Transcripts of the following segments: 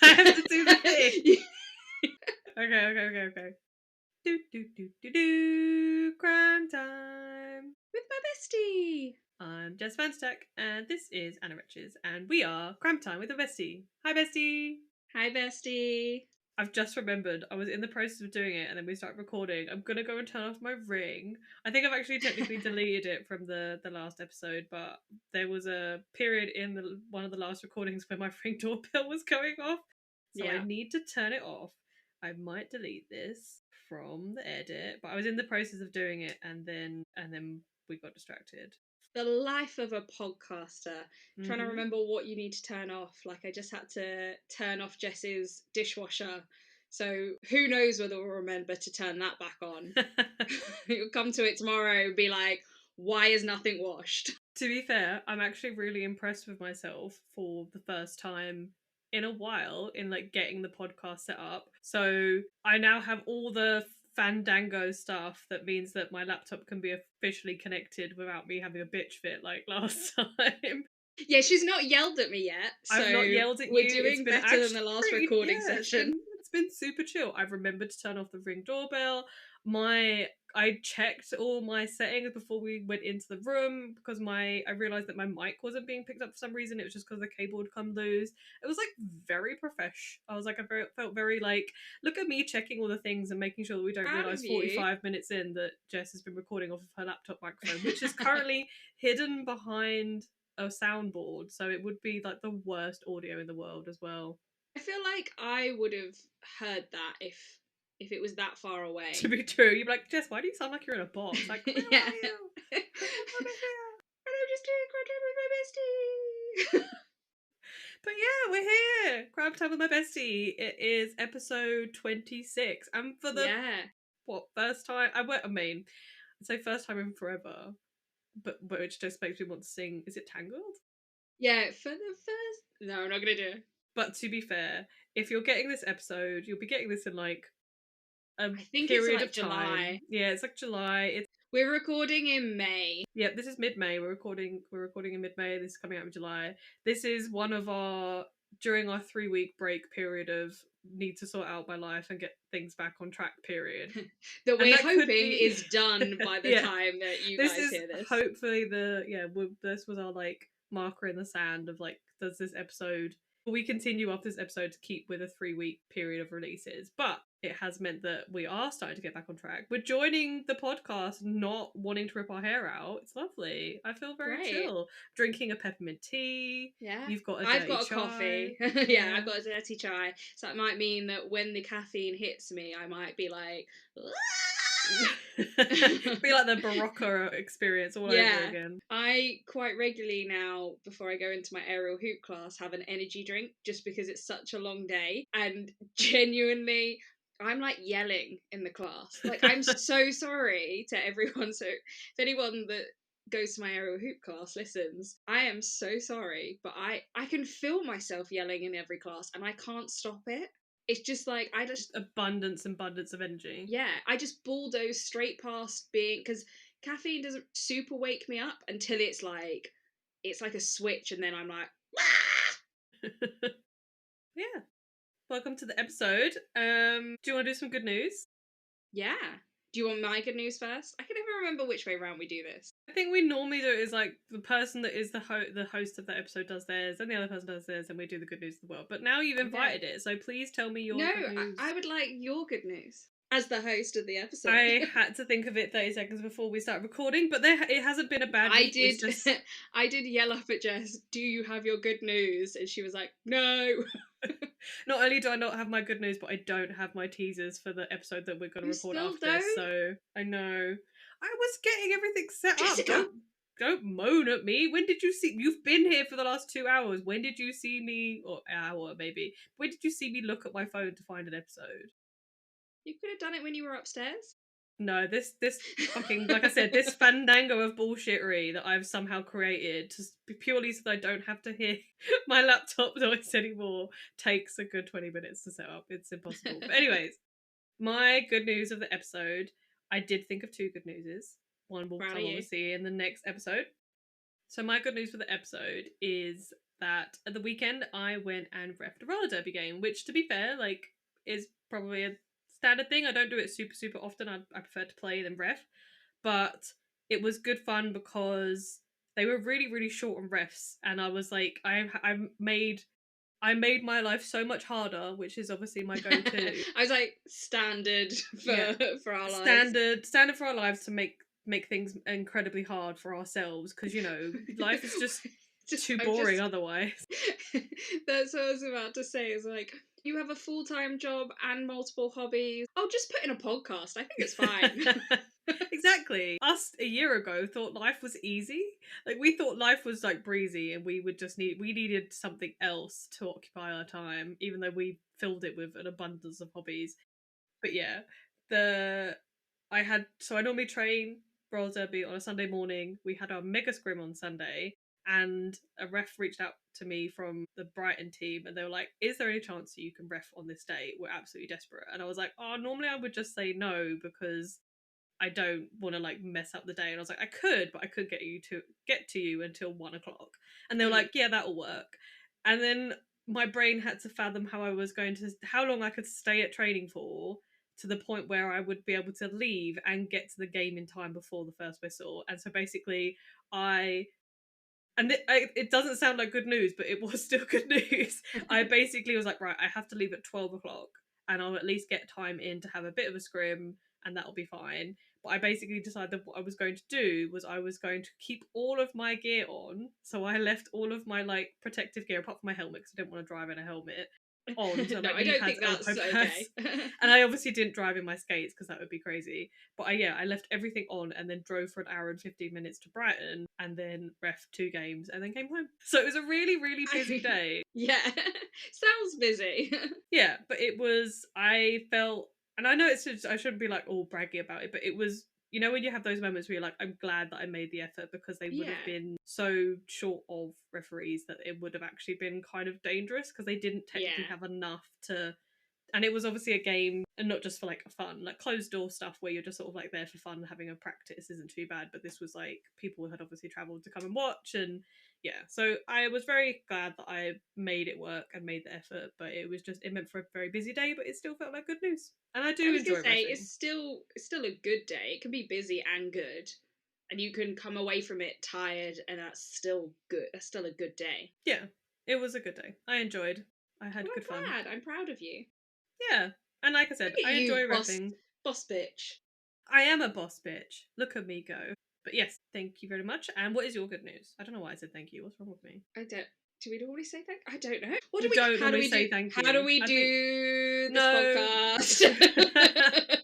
I have to do the thing. Okay. Do. Crime time. With my bestie. I'm Jess Vanstack, and this is Anna Riches, and we are Crime Time with a Bestie. Hi, Bestie. Hi, bestie. I've just remembered I was in the process of doing it, and then we started recording. I'm gonna go and turn off my Ring. I think I've actually technically deleted it from the last episode, but there was a period in one of the last recordings where my Ring doorbell was going off, so I need to turn it off. I might delete this from the edit, but I was in the process of doing it, and then we got distracted. The life of a podcaster. Trying to remember what you need to turn off. Like, I just had to turn off Jess's dishwasher. So who knows whether we'll remember to turn that back on. You'll come to it tomorrow and be like, why is nothing washed? To be fair, I'm actually really impressed with myself for the first time in a while in like getting the podcast set up. So I now have all the Fandango stuff that means that my laptop can be officially connected without me having a bitch fit like last time. Yeah, she's not yelled at me yet. So I've not yelled at you. We're doing better than the last recording session. It's been super chill. I've remembered to turn off the Ring doorbell. I checked all my settings before we went into the room because I realised that my mic wasn't being picked up for some reason. It was just because the cable had come loose. It was like very profesh. I was like, felt very like, look at me checking all the things and making sure that we don't realise 45 minutes in that Jess has been recording off of her laptop microphone, which is currently hidden behind a soundboard, so it would be like the worst audio in the world as well. I feel like I would have heard that if it was that far away. To be true, you'd be like, Jess, why do you sound like you're in a box? Like, where are you? And I'm just doing Crime Time with my bestie. But yeah, we're here. Crime Time with my bestie. It is episode 26, and for the first time? I'd say first time in forever. But which just makes me want to sing. Is it Tangled? Yeah, for the first. No, I'm not gonna do it. But to be fair, if you're getting this episode, you'll be getting this in like a period it's like of time. July. Yeah, it's like July. We're recording in May. Yeah, this is mid-May. We're recording in mid-May. This is coming out in July. This is one of during our 3-week break period of need to sort out my life and get things back on track period. That we're hoping is done by the time that you guys hear this. Hopefully this was our like marker in the sand of like, does this episode, will we continue after this episode to keep with a 3-week period of releases? But it has meant that we are starting to get back on track. We're joining the podcast, not wanting to rip our hair out. It's lovely. I feel very chill. Drinking a peppermint tea. Yeah. You've got I've got a coffee. Yeah, I've got a dirty chai. So that might mean that when the caffeine hits me, I might be like, be like the Barocca experience all over again. I quite regularly now, before I go into my aerial hoop class, have an energy drink just because it's such a long day. And genuinely, I'm like yelling in the class. Like, I'm so sorry to everyone. So if anyone that goes to my aerial hoop class listens, I am so sorry, but I can feel myself yelling in every class and I can't stop it. It's just like, I just... abundance of energy. Yeah, I just bulldoze straight past being... Because caffeine doesn't super wake me up until it's like a switch and then I'm like... Yeah. Welcome to the episode. Do you want to do some good news? Yeah. Do you want my good news first? I can never remember which way around we do this. I think we normally do it is like the person that is the host of that episode does theirs, and the other person does theirs, and we do the good news of the world. But now you've invited it, so please tell me your good news. No, I would like your good news as the host of the episode. I had to think of it 30 seconds before we start recording, but it hasn't been a bad week. I did yell up at Jess, do you have your good news? And she was like, no. Not only do I not have my good news, but I don't have my teasers for the episode that we're going to record after this. So I know I was getting everything set up. Don't moan at me. When did you see? You've been here for the last 2 hours. When did you see me, or hour maybe? When did you see me look at my phone to find an episode? You could have done it when you were upstairs. No, this fucking, like I said, this fandango of bullshittery that I've somehow created just purely so that I don't have to hear my laptop noise anymore takes a good 20 minutes to set up. It's impossible. But anyways, my good news of the episode, I did think of 2 good newses. One will come obviously in the next episode. So my good news for the episode is that at the weekend I went and reffed a roller derby game, which, to be fair, like, is probably a standard thing. I don't do it super, super often. I prefer to play than ref. But it was good fun because they were really, really short on refs. And I was like, I made my life so much harder, which is obviously my go-to. I was like, standard for Yeah. for our lives. Standard for our lives to make things incredibly hard for ourselves, because life is just too boring otherwise. That's what I was about to say. Is like, you have a full-time job and multiple hobbies. I'll just put in a podcast. I think it's fine. Exactly. Us a year ago thought life was easy. Like, we thought life was like breezy, and we needed something else to occupy our time, even though we filled it with an abundance of hobbies. But yeah, I normally train roller derby on a Sunday morning. We had our mega scrim on Sunday, and a ref reached out to me from the Brighton team, and they were like, "Is there any chance that you can ref on this day? We're absolutely desperate." And I was like, "Oh, normally I would just say no, because I don't want to like mess up the day." And I was like, "I could, but I could get to you until 1 o'clock." And they were like, "Yeah, that'll work." And then my brain had to fathom how long I could stay at training for, to the point where I would be able to leave and get to the game in time before the first whistle. And so basically, I it doesn't sound like good news, but it was still good news. I basically was like, right, I have to leave at 12 o'clock, and I'll at least get time in to have a bit of a scrim, and that'll be fine. But I basically decided that what I was going to do was I was going to keep all of my gear on. So I left all of my like protective gear, apart from my helmet, because I didn't want to drive in a helmet, on. So No, like I knee don't pads, think that's elbow okay. pads. And I obviously didn't drive in my skates because that would be crazy. But I left everything on, and then drove for an hour and 15 minutes to Brighton, and then ref 2 games, and then came home. So it was a really, really busy day. Yeah, sounds busy. Yeah, but I felt, and I know I shouldn't be like all braggy about it, but it was, when you have those moments where you're like, I'm glad that I made the effort, because they would have Yeah, been so short of referees that it would have actually been kind of dangerous, because they didn't technically yeah, have enough to. And it was obviously a game, and not just for like fun, like closed door stuff where you're just sort of like there for fun, having a practice isn't too bad. But this was like, people had obviously travelled to come and watch, and yeah, so I was very glad that I made it work and made the effort. But it meant for a very busy day, but it still felt like good news, and I I do was gonna enjoy say reffing. it's still a good day. It can be busy and good, and you can come away from it tired, and that's still good. That's still a good day. Yeah, it was a good day. I enjoyed. I had Well, good fun. I'm glad. I'm proud of you. Yeah, and like I Look said, at I you, enjoy boss, reffing. boss bitch. I am a boss bitch. Look at me go. But yes, thank you very much. And what is your good news? I don't know why I said thank you. What's wrong with me? I don't. Do we normally say thank? I don't know. What do We we? don't How do normally we do? say thank How do you. we I think do this no. podcast?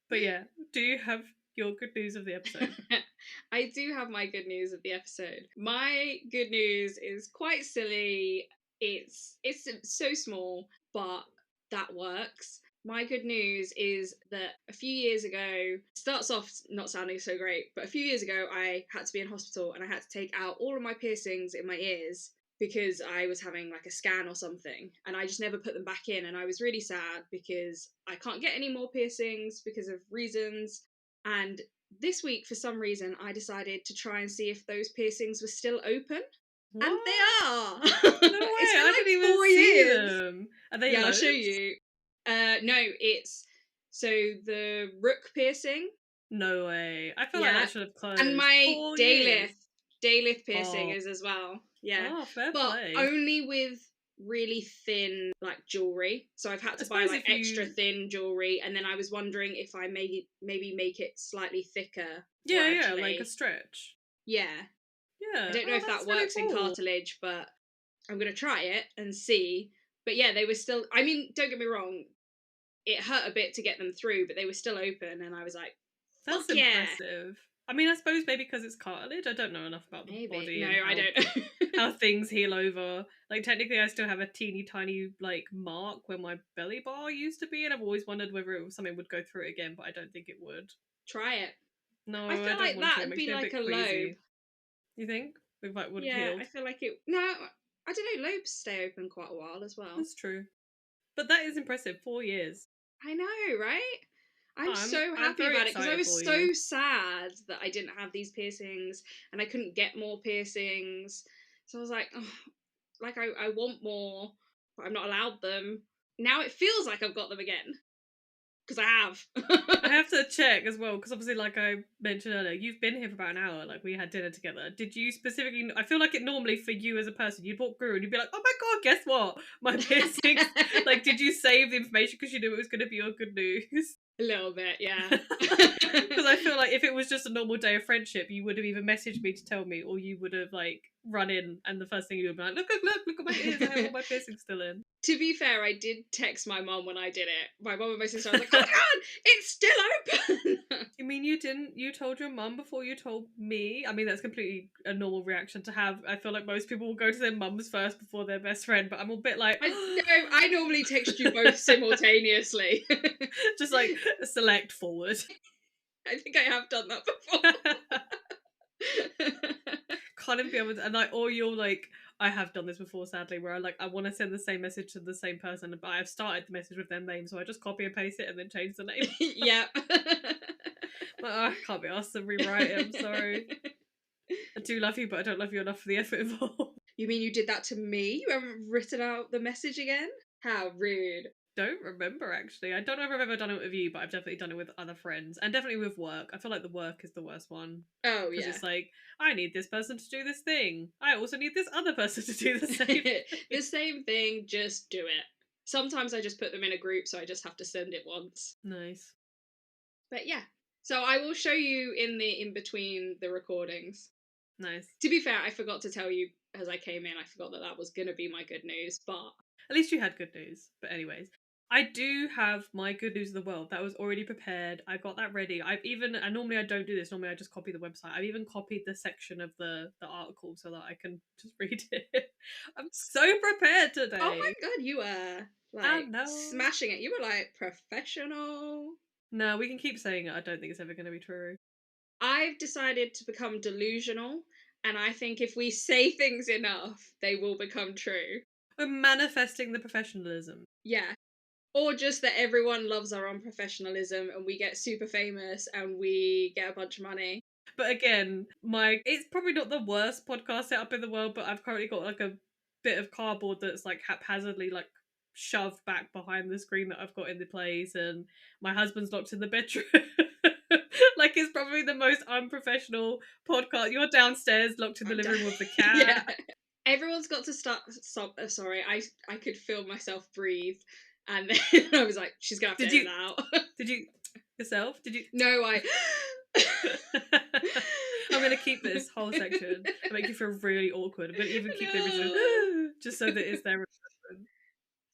But yeah, do you have your good news of the episode? I do have my good news of the episode. My good news is quite silly. It's so small, but that works. My good news is that a few years ago, starts off not sounding so great, but a few years ago I had to be in hospital and I had to take out all of my piercings in my ears because I was having like a scan or something, and I just never put them back in, and I was really sad because I can't get any more piercings because of reasons. And this week, for some reason, I decided to try and see if those piercings were still open, and What? they are. No It's way! been I like didn't even 4 see years. them. Are they Yeah, I'll show loads? you. No, it's so the rook piercing. No way. I feel like Yeah, that should have and closed. my 4 years. Daylith piercing Oh, is as well. Yeah, oh, fair but play. only with really thin like jewelry. So I've had I to buy suppose like if extra you, thin jewelry, and then I was wondering if I maybe make it slightly thicker yeah, like a gradually. stretch. Yeah, I Yeah. don't know Oh, if that's that really works in cool. cartilage, but I'm gonna try it and see. But yeah, they were still. I mean, don't get me wrong, it hurt a bit to get them through, but they were still open, and I was like, That's "Fuck yeah!" impressive. I mean, I suppose maybe because it's cartilage. I don't know enough about the Maybe. body No, and I how don't. how things heal over. Like, technically, I still have a teeny tiny like mark where my belly bar used to be, and I've always wondered whether something would go through it again, but I don't think it would. Try it. I No, I feel don't like want to. It that'd makes be me a like bit a lobe. queasy. You think if like would have Yeah, I healed? feel like it. No, I don't know. Lobes stay open quite a while as well. That's true. But that is impressive. 4 years. I know, right? I'm so I'm happy very about it because I excited was for you. so sad that I didn't have these piercings and I couldn't get more piercings. So I was like, oh, like I want more, but I'm not allowed them. Now it feels like I've got them again. Because I have. I have to check as well, because obviously, like I mentioned earlier, you've been here for about an hour. Like, we had dinner together. Did you specifically? I feel like it normally for you as a person, you'd walk through and you'd be like, "Oh my god, guess what? My piercings." Like, did you save the information because you knew it was going to be your good news? A little bit, yeah. Because I feel like if it was just a normal day of friendship, you would have either messaged me to tell me, or you would have like run in, and the first thing you would be like, "Look at my ears! I have all my piercings still in." To be fair, I did text my mum when I did it. My mum and my sister, I was like, "Oh my god, it's still open!" You mean you didn't? You told your mum before you told me? I mean, that's completely a normal reaction to have. I feel like most people will go to their mums first before their best friend, but I'm a bit like, I normally text you both simultaneously. just like select forward. I think I have done that before. Can't even be able to, and like, or you're like, I have done this before, sadly, where I want to send the same message to the same person, but I've started the message with their name, so I just copy and paste it and then change the name. Yeah. Like, oh, I can't be asked to rewrite it. I'm sorry. I do love you, but I don't love you enough for the effort involved. You mean you did that to me? You haven't written out the message again? How rude. Don't remember, actually. I don't know if I've ever done it with you, but I've definitely done it with other friends, and definitely with work. I feel like the work is the worst one, Oh, because yeah. it's like, I need this person to do this thing. I also need this other person to do the same thing. The same thing, just do it. Sometimes I just put them in a group, so I just have to send it once. Nice. But yeah. So I will show you in between the recordings. Nice. To be fair, I forgot to tell you as I came in, I forgot that that was going to be my good news, but... At least you had good news. But anyways, I do have my good news of the world that was already prepared. I got that ready. And normally I don't do this. Normally I just copy the website. I've even copied the section of the article so that I can just read it. I'm so prepared today. Oh my god, you were I like know. smashing it. You were like professional. No, we can keep saying it. I don't think it's ever going to be true. I've decided to become delusional, and I think if we say things enough, they will become true. We're manifesting the professionalism. Yeah. Or just that everyone loves our unprofessionalism and we get super famous and we get a bunch of money. But again, it's probably not the worst podcast setup in the world, but I've currently got like a bit of cardboard that's like haphazardly like shoved back behind the screen that I've got in the place, and my husband's locked in the bedroom. Like, it's probably the most unprofessional podcast. You're downstairs locked in the living room with the cat. Yeah. Everyone's got to stop. Sorry, I could feel myself breathe, and then I was like, she's gonna have to edit that out. Did you yourself? Did you? No, I'm gonna keep this whole section and make you feel really awkward. I'm gonna even keep the original just so that it's there.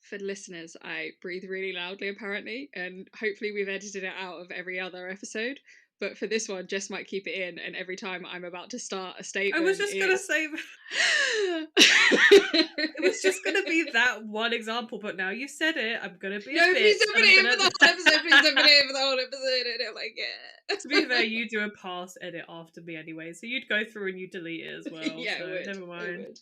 For listeners, I breathe really loudly apparently, and hopefully we've edited it out of every other episode. But for this one, Jess might keep it in, and every time I'm about to start a statement, I was just gonna say it was just gonna be that one example, but now you said it, I'm gonna be no, a please bitch. don't put it in for the whole episode. Please don't put it in for the whole episode. I don't like it. To be fair, you do a pass edit after me anyway, so you'd go through and you delete it as well. Yeah, so I would. never mind.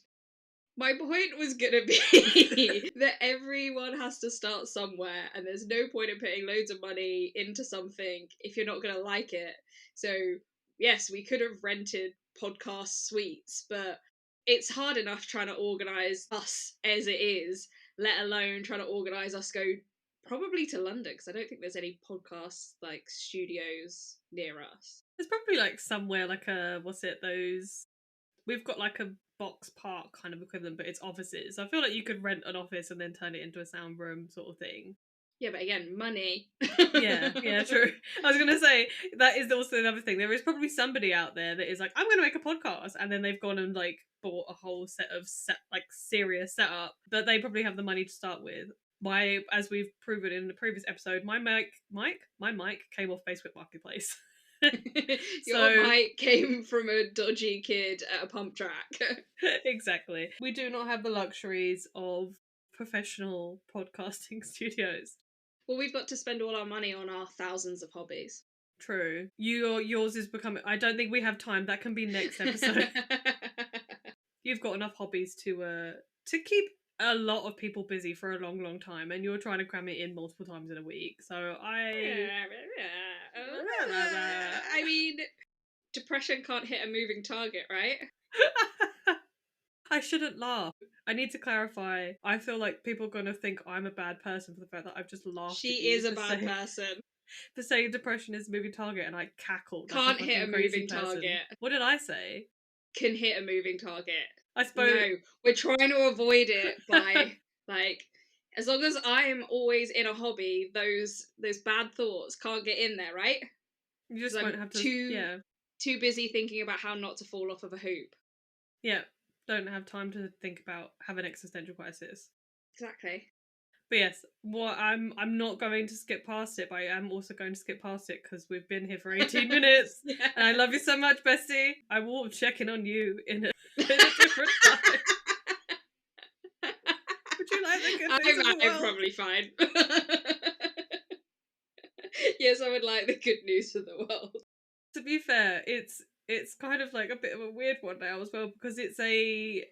My point was gonna be that everyone has to start somewhere, and there's no point in putting loads of money into something if you're not gonna like it. So, yes, we could have rented podcast suites, but it's hard enough trying to organise us as it is, let alone trying to organise us go probably to London, because I don't think there's any podcast like studios near us. There's probably like somewhere like we've got like a box park kind of equivalent, but it's offices. I feel like you could rent an office and then turn it into a sound room sort of thing. Yeah, but again, money. yeah, true. I was gonna say that is also another thing. There is probably somebody out there that is like, I'm gonna make a podcast, and then they've gone and like bought a whole set of serious setup, but they probably have the money to start with. As we've proven in the previous episode, my mic came off Facebook Marketplace. Your mic came from a dodgy kid at a pump track. Exactly. We do not have the luxuries of professional podcasting studios. Well, we've got to spend all our money on our thousands of hobbies. True. Yours is becoming... I don't think we have time. That can be next episode. You've got enough hobbies to keep a lot of people busy for a long, long time, and you're trying to cram it in multiple times in a week. So I mean, depression can't hit a moving target, right? I shouldn't laugh. I need to clarify. I feel like people are going to think I'm a bad person for the fact that I've just laughed at She you is a bad person. for saying depression is a moving target, and I cackled like a Can't hit a fucking crazy moving person. target. What did I say? Can hit a moving target. I suppose. No, we're trying to avoid it by like, as long as I'm always in a hobby, those bad thoughts can't get in there, right? You Because just won't I'm have to. too busy thinking about how not to fall off of a hoop. Yeah. Don't have time to think about have an existential crisis. Exactly. But yes, I'm not going to skip past it, but I am also going to skip past it because we've been here for 18 minutes. Yeah. And I love you so much, Bestie. I will check in on you in a different time. Would you like the good news of the world? I'm probably fine. Yes, I would like the good news of the world. To be fair, it's kind of like a bit of a weird one now as well because it's a...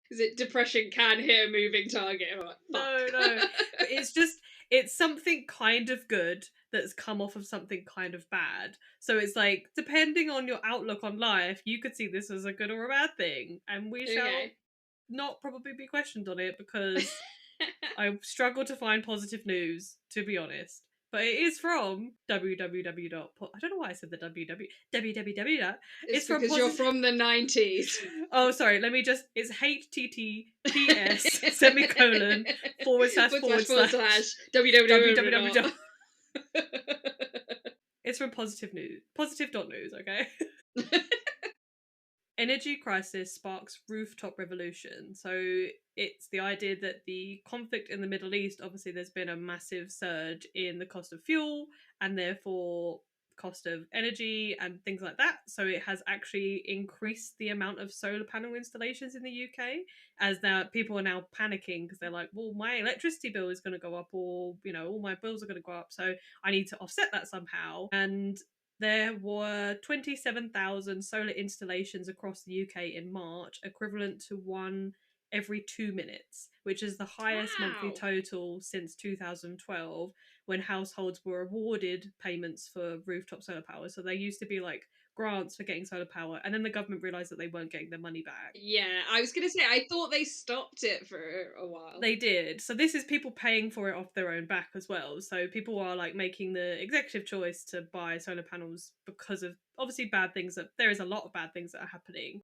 Is it depression can hit a moving target? Like, no. But it's something kind of good that's come off of something kind of bad. So it's like, depending on your outlook on life, you could see this as a good or a bad thing. And we shall not probably be questioned on it because I struggle to find positive news, to be honest. But it is from www. I don't know why I said the www. It's from because you're from the 90s. Oh, sorry. Let me just. It's HTTPS semicolon / www. It's from positive news. Positive.news, okay? Energy crisis sparks rooftop revolution. So it's the idea that the conflict in the Middle East, obviously there's been a massive surge in the cost of fuel and therefore cost of energy and things like that. So it has actually increased the amount of solar panel installations in the UK, as now people are now panicking because they're like, well, my electricity bill is going to go up, or all my bills are going to go up, so I need to offset that somehow. And there were 27,000 solar installations across the UK in March, equivalent to one every 2 minutes, which is the highest monthly total since 2012, when households were awarded payments for rooftop solar power. So there used to be like grants for getting solar power, and then the government realised that they weren't getting their money back. Yeah, I was going to say, I thought they stopped it for a while. They did. So this is people paying for it off their own back as well. So people are like making the executive choice to buy solar panels because of obviously bad things. There is a lot of bad things that are happening,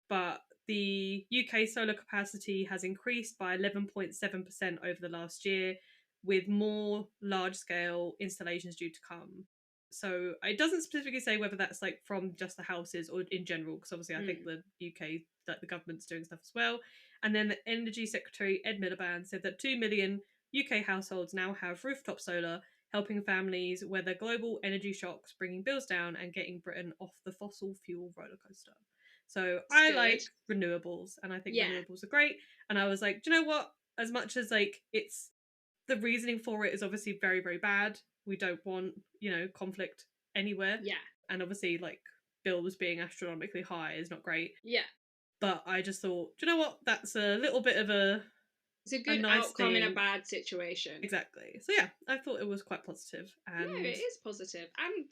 but the UK solar capacity has increased by 11.7% over the last year, with more large scale installations due to come. So it doesn't specifically say whether that's like from just the houses or in general, because obviously I think the UK, like the government's doing stuff as well. And then the Energy Secretary Ed Miliband said that 2 million UK households now have rooftop solar, helping families weather global energy shocks, bringing bills down and getting Britain off the fossil fuel roller coaster. So I like renewables, and I think renewables are great. And I was like, do you know what? As much as like it's the reasoning for it is obviously very, very bad. We don't want, conflict anywhere. Yeah. And obviously like bills being astronomically high is not great. Yeah. But I just thought, do you know what? That's a little bit of it's a good nice outcome thing. in a bad situation. Exactly. So yeah, I thought it was quite positive. And no, it is positive. And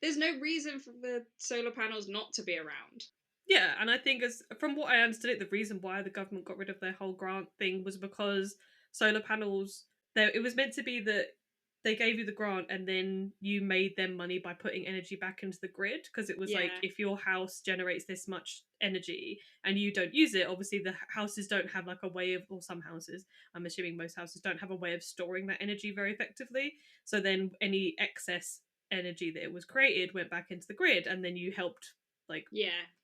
there's no reason for the solar panels not to be around. Yeah, and I think from what I understood it, the reason why the government got rid of their whole grant thing was because solar panels, it was meant to be that they gave you the grant and then you made them money by putting energy back into the grid, because it was like, if your house generates this much energy and you don't use it, obviously the houses don't have like a way of, or some houses, I'm assuming most houses don't have a way of storing that energy very effectively. So then any excess energy that it was created went back into the grid, and then you helped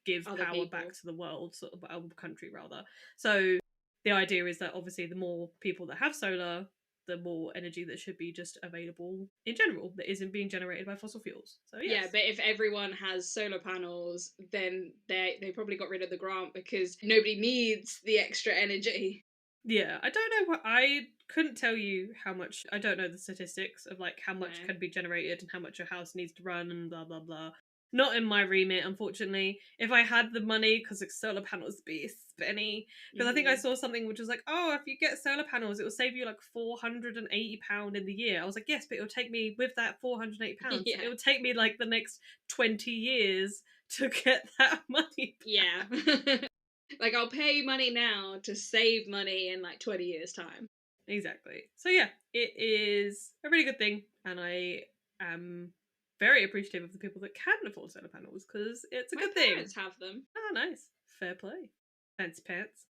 give other power people back to the world, sort of our country rather. So the idea is that obviously the more people that have solar, the more energy that should be just available in general that isn't being generated by fossil fuels. So yes. Yeah, but if everyone has solar panels, then they probably got rid of the grant because nobody needs the extra energy. Yeah, I don't know I couldn't tell you how much. I don't know the statistics of like how much can be generated and how much your house needs to run and blah blah blah. Not in my remit, unfortunately. If I had the money, because solar panels be spenny. Because I think I saw something which was like, oh, if you get solar panels, it will save you like £480 in the year. I was like, yes, but it will take me, with that £480, it will take me like the next 20 years to get that money back. Yeah. Like, I'll pay money now to save money in like 20 years' time. Exactly. So yeah, it is a really good thing, and I am very appreciative of the people that can afford solar panels because it's a My good thing. parents have them. Oh, nice. Fair play. Fancy pants.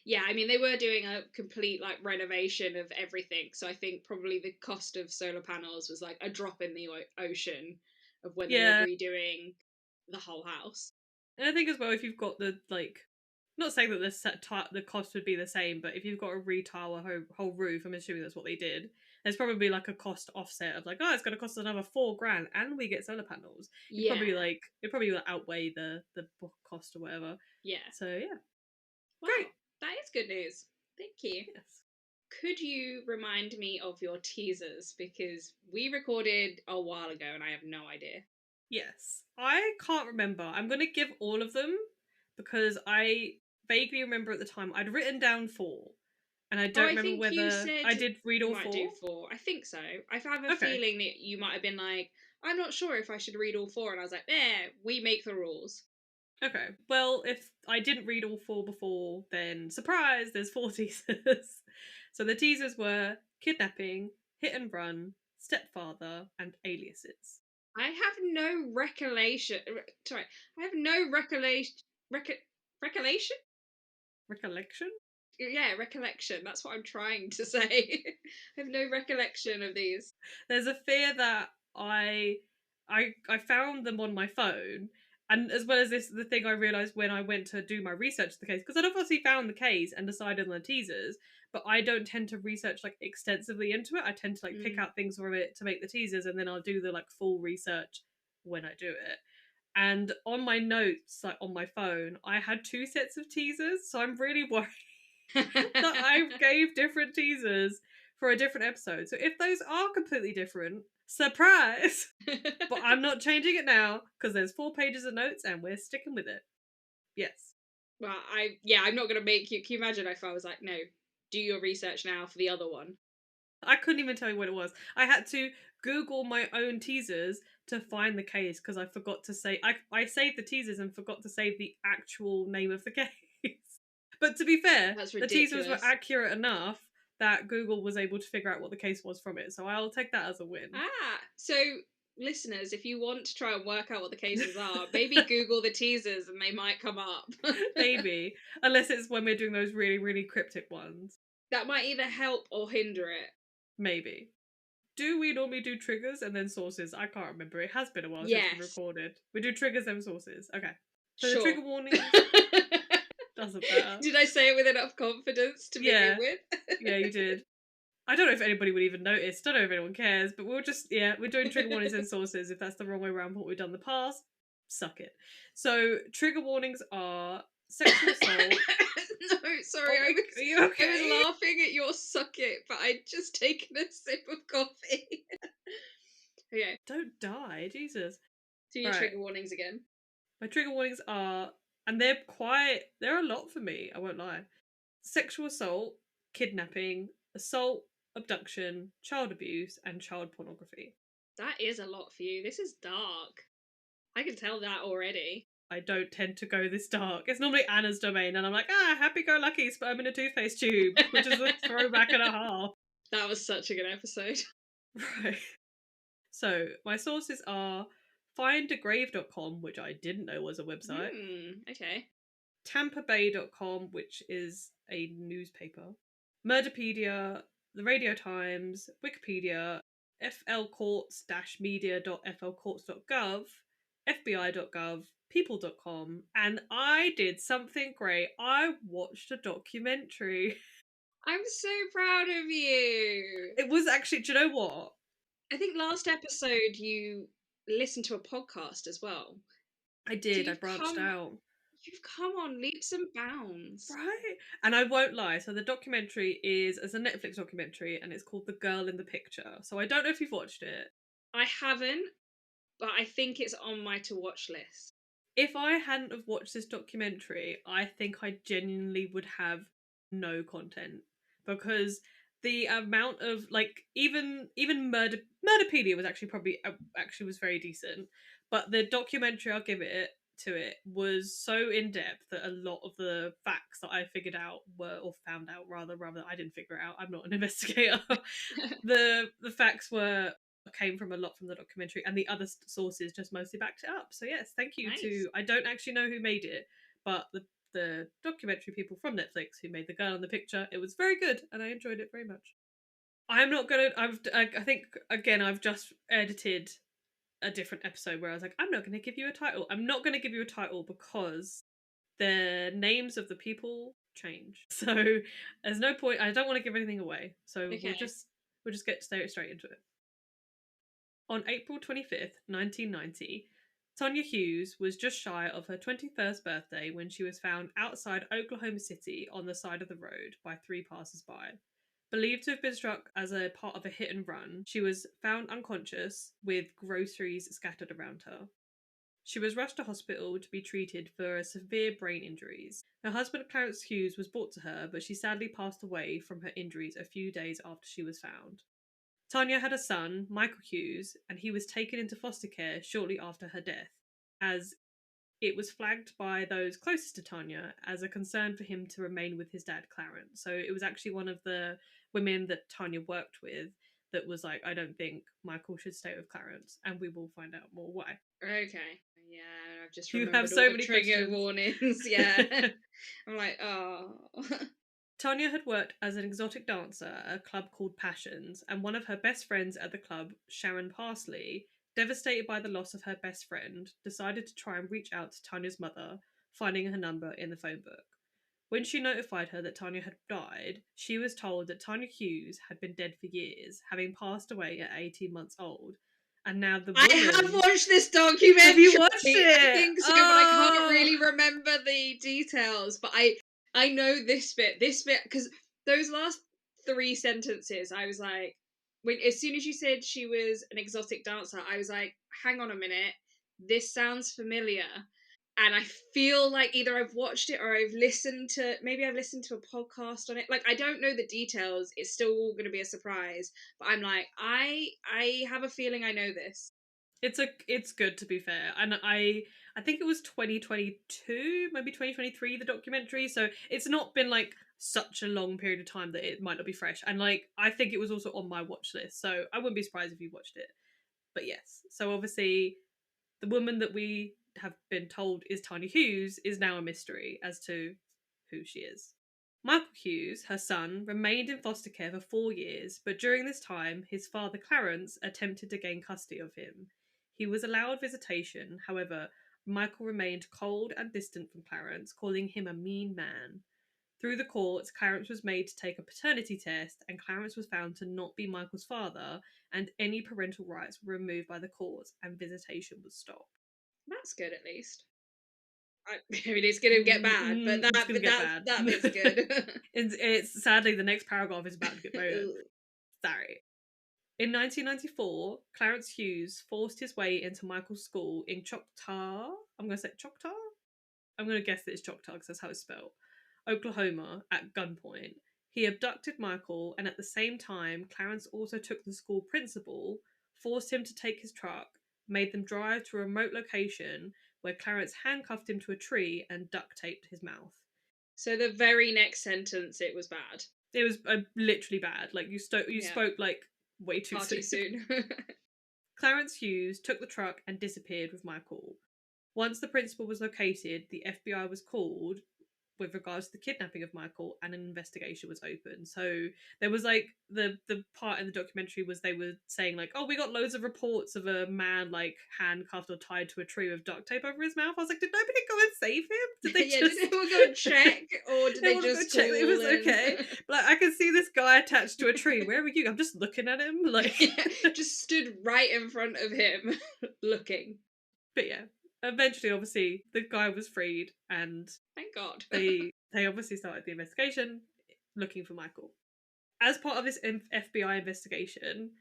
Yeah, I mean, they were doing a complete like renovation of everything. So I think probably the cost of solar panels was like a drop in the ocean of when they were Yeah, redoing the whole house. and I think as well if you've got the like, not saying that the cost would be the same, but if you've got to retile a whole roof, I'm assuming that's what they did. There's probably like a cost offset of like, oh, it's going to cost us another $4,000, and we get solar panels. You'd Yeah, probably like it probably will outweigh the book cost or whatever. yeah. So yeah, great. Wow, that is good news. Thank you. Yes. Could you remind me of your teasers? Because we recorded a while ago and I have no idea. Yes. I can't remember. I'm going to give all of them because I vaguely remember at the time I'd written down 4, and I Oh, don't I remember think you whether said I did read you all might do 4. 4. I think so. I have a Okay. feeling that you might have been like, I'm not sure if I should read all 4. And I was like, we make the rules. Okay. Well, if I didn't read all 4 before, then surprise, there's 4 teasers. So the teasers were Kidnapping, Hit and Run, Stepfather, and Aliases. I have no recollection. Sorry, I have no recollection. Recollection? Recollection? Yeah, recollection. That's what I'm trying to say. I have no recollection of these. There's a fear that I found them on my phone, and as well as this, the thing I realized when I went to do my research of the case, because I'd obviously found the case and decided on the teasers, but I don't tend to research like extensively into it. I tend to like pick Mm. out things from it to make the teasers, and then I'll do the like full research when I do it. And on my notes, like on my phone, I had 2 sets of teasers, so I'm really worried that I gave different teasers for a different episode. So if those are completely different, surprise! But I'm not changing it now because there's 4 pages of notes and we're sticking with it. Yes. Well, I'm not gonna make you. Can you imagine if I was like, no, do your research now for the other one? I couldn't even tell you what it was. I had to Google my own teasers to find the case because I forgot to say I saved the teasers and forgot to save the actual name of the case. But to be fair, That's the teasers were ridiculous. accurate enough that Google was able to figure out what the case was from it. So I'll take that as a win. So listeners, if you want to try and work out what the cases are, maybe Google the teasers and they might come up. Maybe. Unless it's when we're doing those really, really cryptic ones. That might either help or hinder it. Maybe. Do we normally do triggers and then sources? I can't remember. It has been a while since we Yes, recorded. We do triggers and sources. Okay. So the sure. trigger warnings doesn't matter. Did I say it with enough confidence to begin Yeah. with? Yeah, you did. I don't know if anybody would even notice. Don't know if anyone cares, but we'll just, yeah, we're doing trigger warnings and sources. If that's the wrong way around what we've done in the past, suck it. So, trigger warnings are sexual assault. No, sorry, Oh, I are you okay? was laughing at your suck it, but I'd just taken a sip of coffee. Okay, Don't die, Jesus. do your Right. trigger warnings again. My trigger warnings are, and they're a lot for me, I won't lie. Sexual assault, kidnapping, assault, abduction, child abuse, and child pornography. That is a lot for you. This is dark. I can tell that already. I don't tend to go this dark. It's normally Anna's domain, and I'm like, happy go lucky, sperm in a toothpaste tube, which is a throwback and a half. That was such a good episode. Right. So, my sources are findagrave.com, which I didn't know was a website, Okay. tampabay.com, which is a newspaper, Murderpedia, the Radio Times, Wikipedia, flcourts-media.flcourts.gov, fbi.gov, people.com, and I did something great. I watched a documentary. I'm so proud of you. It was actually, do you know what? I think last episode you listened to a podcast as well. I So did, I branched out. you've come on leaps and bounds. Right? And I won't lie, so the documentary is as a Netflix documentary and it's called The Girl in the Picture. So I don't know if you've watched it. I haven't, but I think it's on my to watch list. If I hadn't have watched this documentary, I think I genuinely would have no content because the amount of like even Murderpedia was actually probably actually was very decent, but the documentary I'll give it to it was so in depth that a lot of the facts that I figured out were, or found out rather, I didn't figure it out. I'm not an investigator. the facts came from a lot from the documentary, and the other sources just mostly backed it up. So yes, thank you Nice. to, I don't actually know who made it, but the documentary people from Netflix who made the girl in the picture. It was very good, and I enjoyed it very much. I'm not gonna. I think again, I've just edited a different episode where I was like, I'm not going to give you a title. I'm not going to give you a title because the names of the people change. So there's no point. I don't want to give anything away. So Okay. we'll just get straight into it. On April 25th, 1990, Tonya Hughes was just shy of her 21st birthday when she was found outside Oklahoma City on the side of the road by 3 passers-by. Believed to have been struck as a part of a hit and run, she was found unconscious with groceries scattered around her. She was rushed to hospital to be treated for severe brain injuries. Her husband, Clarence Hughes, was brought to her, but she sadly passed away from her injuries a few days after she was found. Tanya had a son, Michael Hughes, and he was taken into foster care shortly after her death, as it was flagged by those closest to Tanya as a concern for him to remain with his dad, Clarence. So it was actually one of the women that Tanya worked with that was like, I don't think Michael should stay with Clarence, and we will find out more why. Okay. Yeah, I've just You have remembered so all the many trigger questions. warnings. Yeah. I'm like, oh. Tanya had worked as an exotic dancer at a club called Passions, and one of her best friends at the club, Sharon Parsley, devastated by the loss of her best friend, decided to try and reach out to Tanya's mother, finding her number in the phone book. When she notified her that Tanya had died, she was told that Tanya Hughes had been dead for years, having passed away at 18 months old. And now the woman... I have watched this documentary. Have you watched it? I think so, but I can't really remember the details. But I know this bit, because those last 3 sentences, I was like, as soon as you said she was an exotic dancer, I was like, hang on a minute, this sounds familiar. And I feel like either I've watched it or I've listened to a podcast on it. Like, I don't know the details. It's still going to be a surprise. But I'm like, I have a feeling I know this. It's good, to be fair, and I think it was 2022, maybe 2023, the documentary. So it's not been like such a long period of time that it might not be fresh. And like, I think it was also on my watch list, so I wouldn't be surprised if you watched it. But yes, so obviously the woman that we have been told is Tanya Hughes is now a mystery as to who she is. Michael Hughes, her son, remained in foster care for 4 years, but during this time, his father Clarence attempted to gain custody of him. He was allowed visitation, however, Michael remained cold and distant from Clarence, calling him a mean man. Through the courts, Clarence was made to take a paternity test, and Clarence was found to not be Michael's father, and any parental rights were removed by the courts, and visitation was stopped. That's good, at least. I mean, it's going to get bad, but that bit's good. It's sadly the next paragraph is about to get very sorry. In 1994, Clarence Hughes forced his way into Michael's school in Choctaw. I'm going to say Choctaw? I'm going to guess that it's Choctaw because that's how it's spelled. Oklahoma at gunpoint. He abducted Michael, and at the same time, Clarence also took the school principal, forced him to take his truck, made them drive to a remote location where Clarence handcuffed him to a tree and duct taped his mouth. So the very next sentence, it was bad. It was literally bad. Like, you spoke like way too Far too soon. Clarence Hughes took the truck and disappeared with Michael. Once the principal was located, the FBI was called with regards to the kidnapping of Michael, and an investigation was opened. So there was like the part in the documentary was they were saying like, oh, we got loads of reports of a man like handcuffed or tied to a tree with duct tape over his mouth. I was like, did nobody go and save him? Did they did anyone go and check, or did they just check that it was him? Okay? But like, I can see this guy attached to a tree. Where were you? I'm just looking at him, like just stood right in front of him, looking. But yeah, eventually, obviously, the guy was freed, and thank God. they obviously started the investigation looking for Michael. As part of this FBI investigation,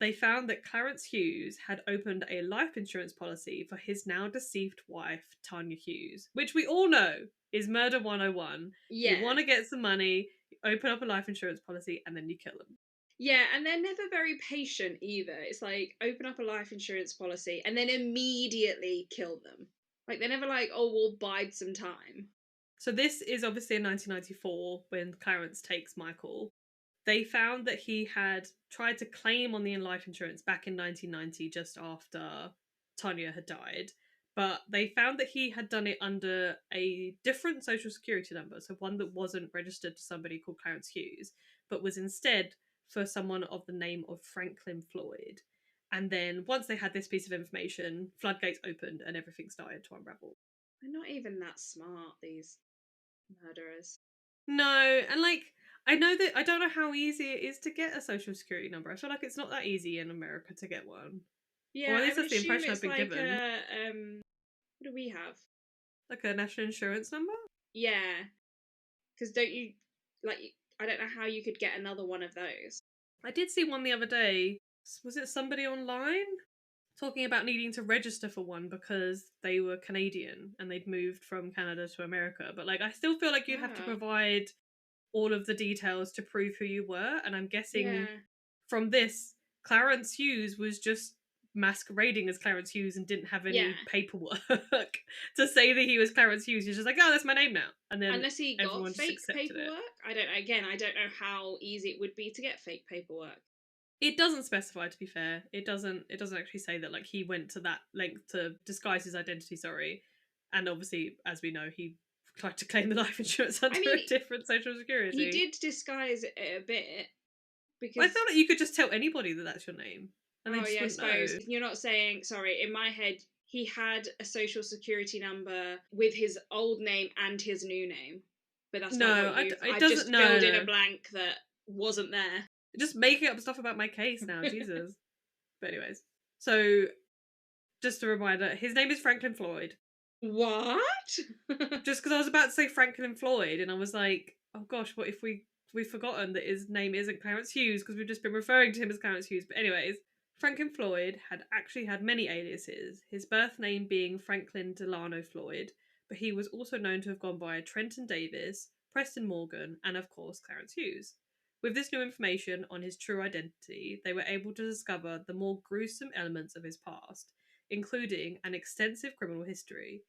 they found that Clarence Hughes had opened a life insurance policy for his now deceased wife, Tanya Hughes, which we all know is murder 101. Yeah. You want to get some money, you open up a life insurance policy, and then you kill them. Yeah, and they're never very patient either. It's like, open up a life insurance policy and then immediately kill them. Like, they're never like, oh, we'll bide some time. So this is obviously in 1994 when Clarence takes Michael. They found that he had tried to claim on the life insurance back in 1990, just after Tanya had died. But they found that he had done it under a different social security number, so one that wasn't registered to somebody called Clarence Hughes, but was instead for someone of the name of Franklin Floyd. And then once they had this piece of information, floodgates opened and everything started to unravel. They're not even that smart, these murderers. No, and like I know that I don't know how easy it is to get a social security number. I feel like it's not that easy in America to get one. Or Yeah, at I least would that's the assume impression I've it's been like given. what do we have? Like a national insurance number? Yeah, because don't you like? I don't know how you could get another one of those. I did see one the other day. Was it somebody online talking about needing to register for one because they were Canadian and they'd moved from Canada to America? But like I still feel like you'd have to Ah, provide all of the details to prove who you were, and I'm guessing yeah, from this, Clarence Hughes was just masquerading as Clarence Hughes and didn't have yeah. any paperwork to say that he was Clarence Hughes. He's just like, oh, that's my name now. And then Unless he got everyone just fake accepted it. paperwork. I don't. Again, I don't know how easy it would be to get fake paperwork. It doesn't specify, to be fair. It doesn't actually say that like he went to that length to disguise his identity, sorry. And obviously, as we know, he tried to claim the life insurance under I mean, a different social he security. did disguise it a bit I because feel like you could just tell anybody that that's your name and they oh just yeah, I wouldn't suppose know. you're not saying sorry. In my head, he had a social security number with his old name and his new name, but that's not No, what you've. it I've doesn't. just filled in No, a no. blank that wasn't there. Just making up stuff about my case now, Jesus. But anyways, so just a reminder, his name is Franklin Floyd. What? Just because I was about to say Franklin Floyd, and I was like, oh gosh, what if we've forgotten that his name isn't Clarence Hughes because we've just been referring to him as Clarence Hughes. But anyways, Franklin Floyd had actually had many aliases. His birth name being Franklin Delano Floyd, but he was also known to have gone by Trenton Davis, Preston Morgan, and of course Clarence Hughes. With this new information on his true identity, they were able to discover the more gruesome elements of his past, including an extensive criminal history.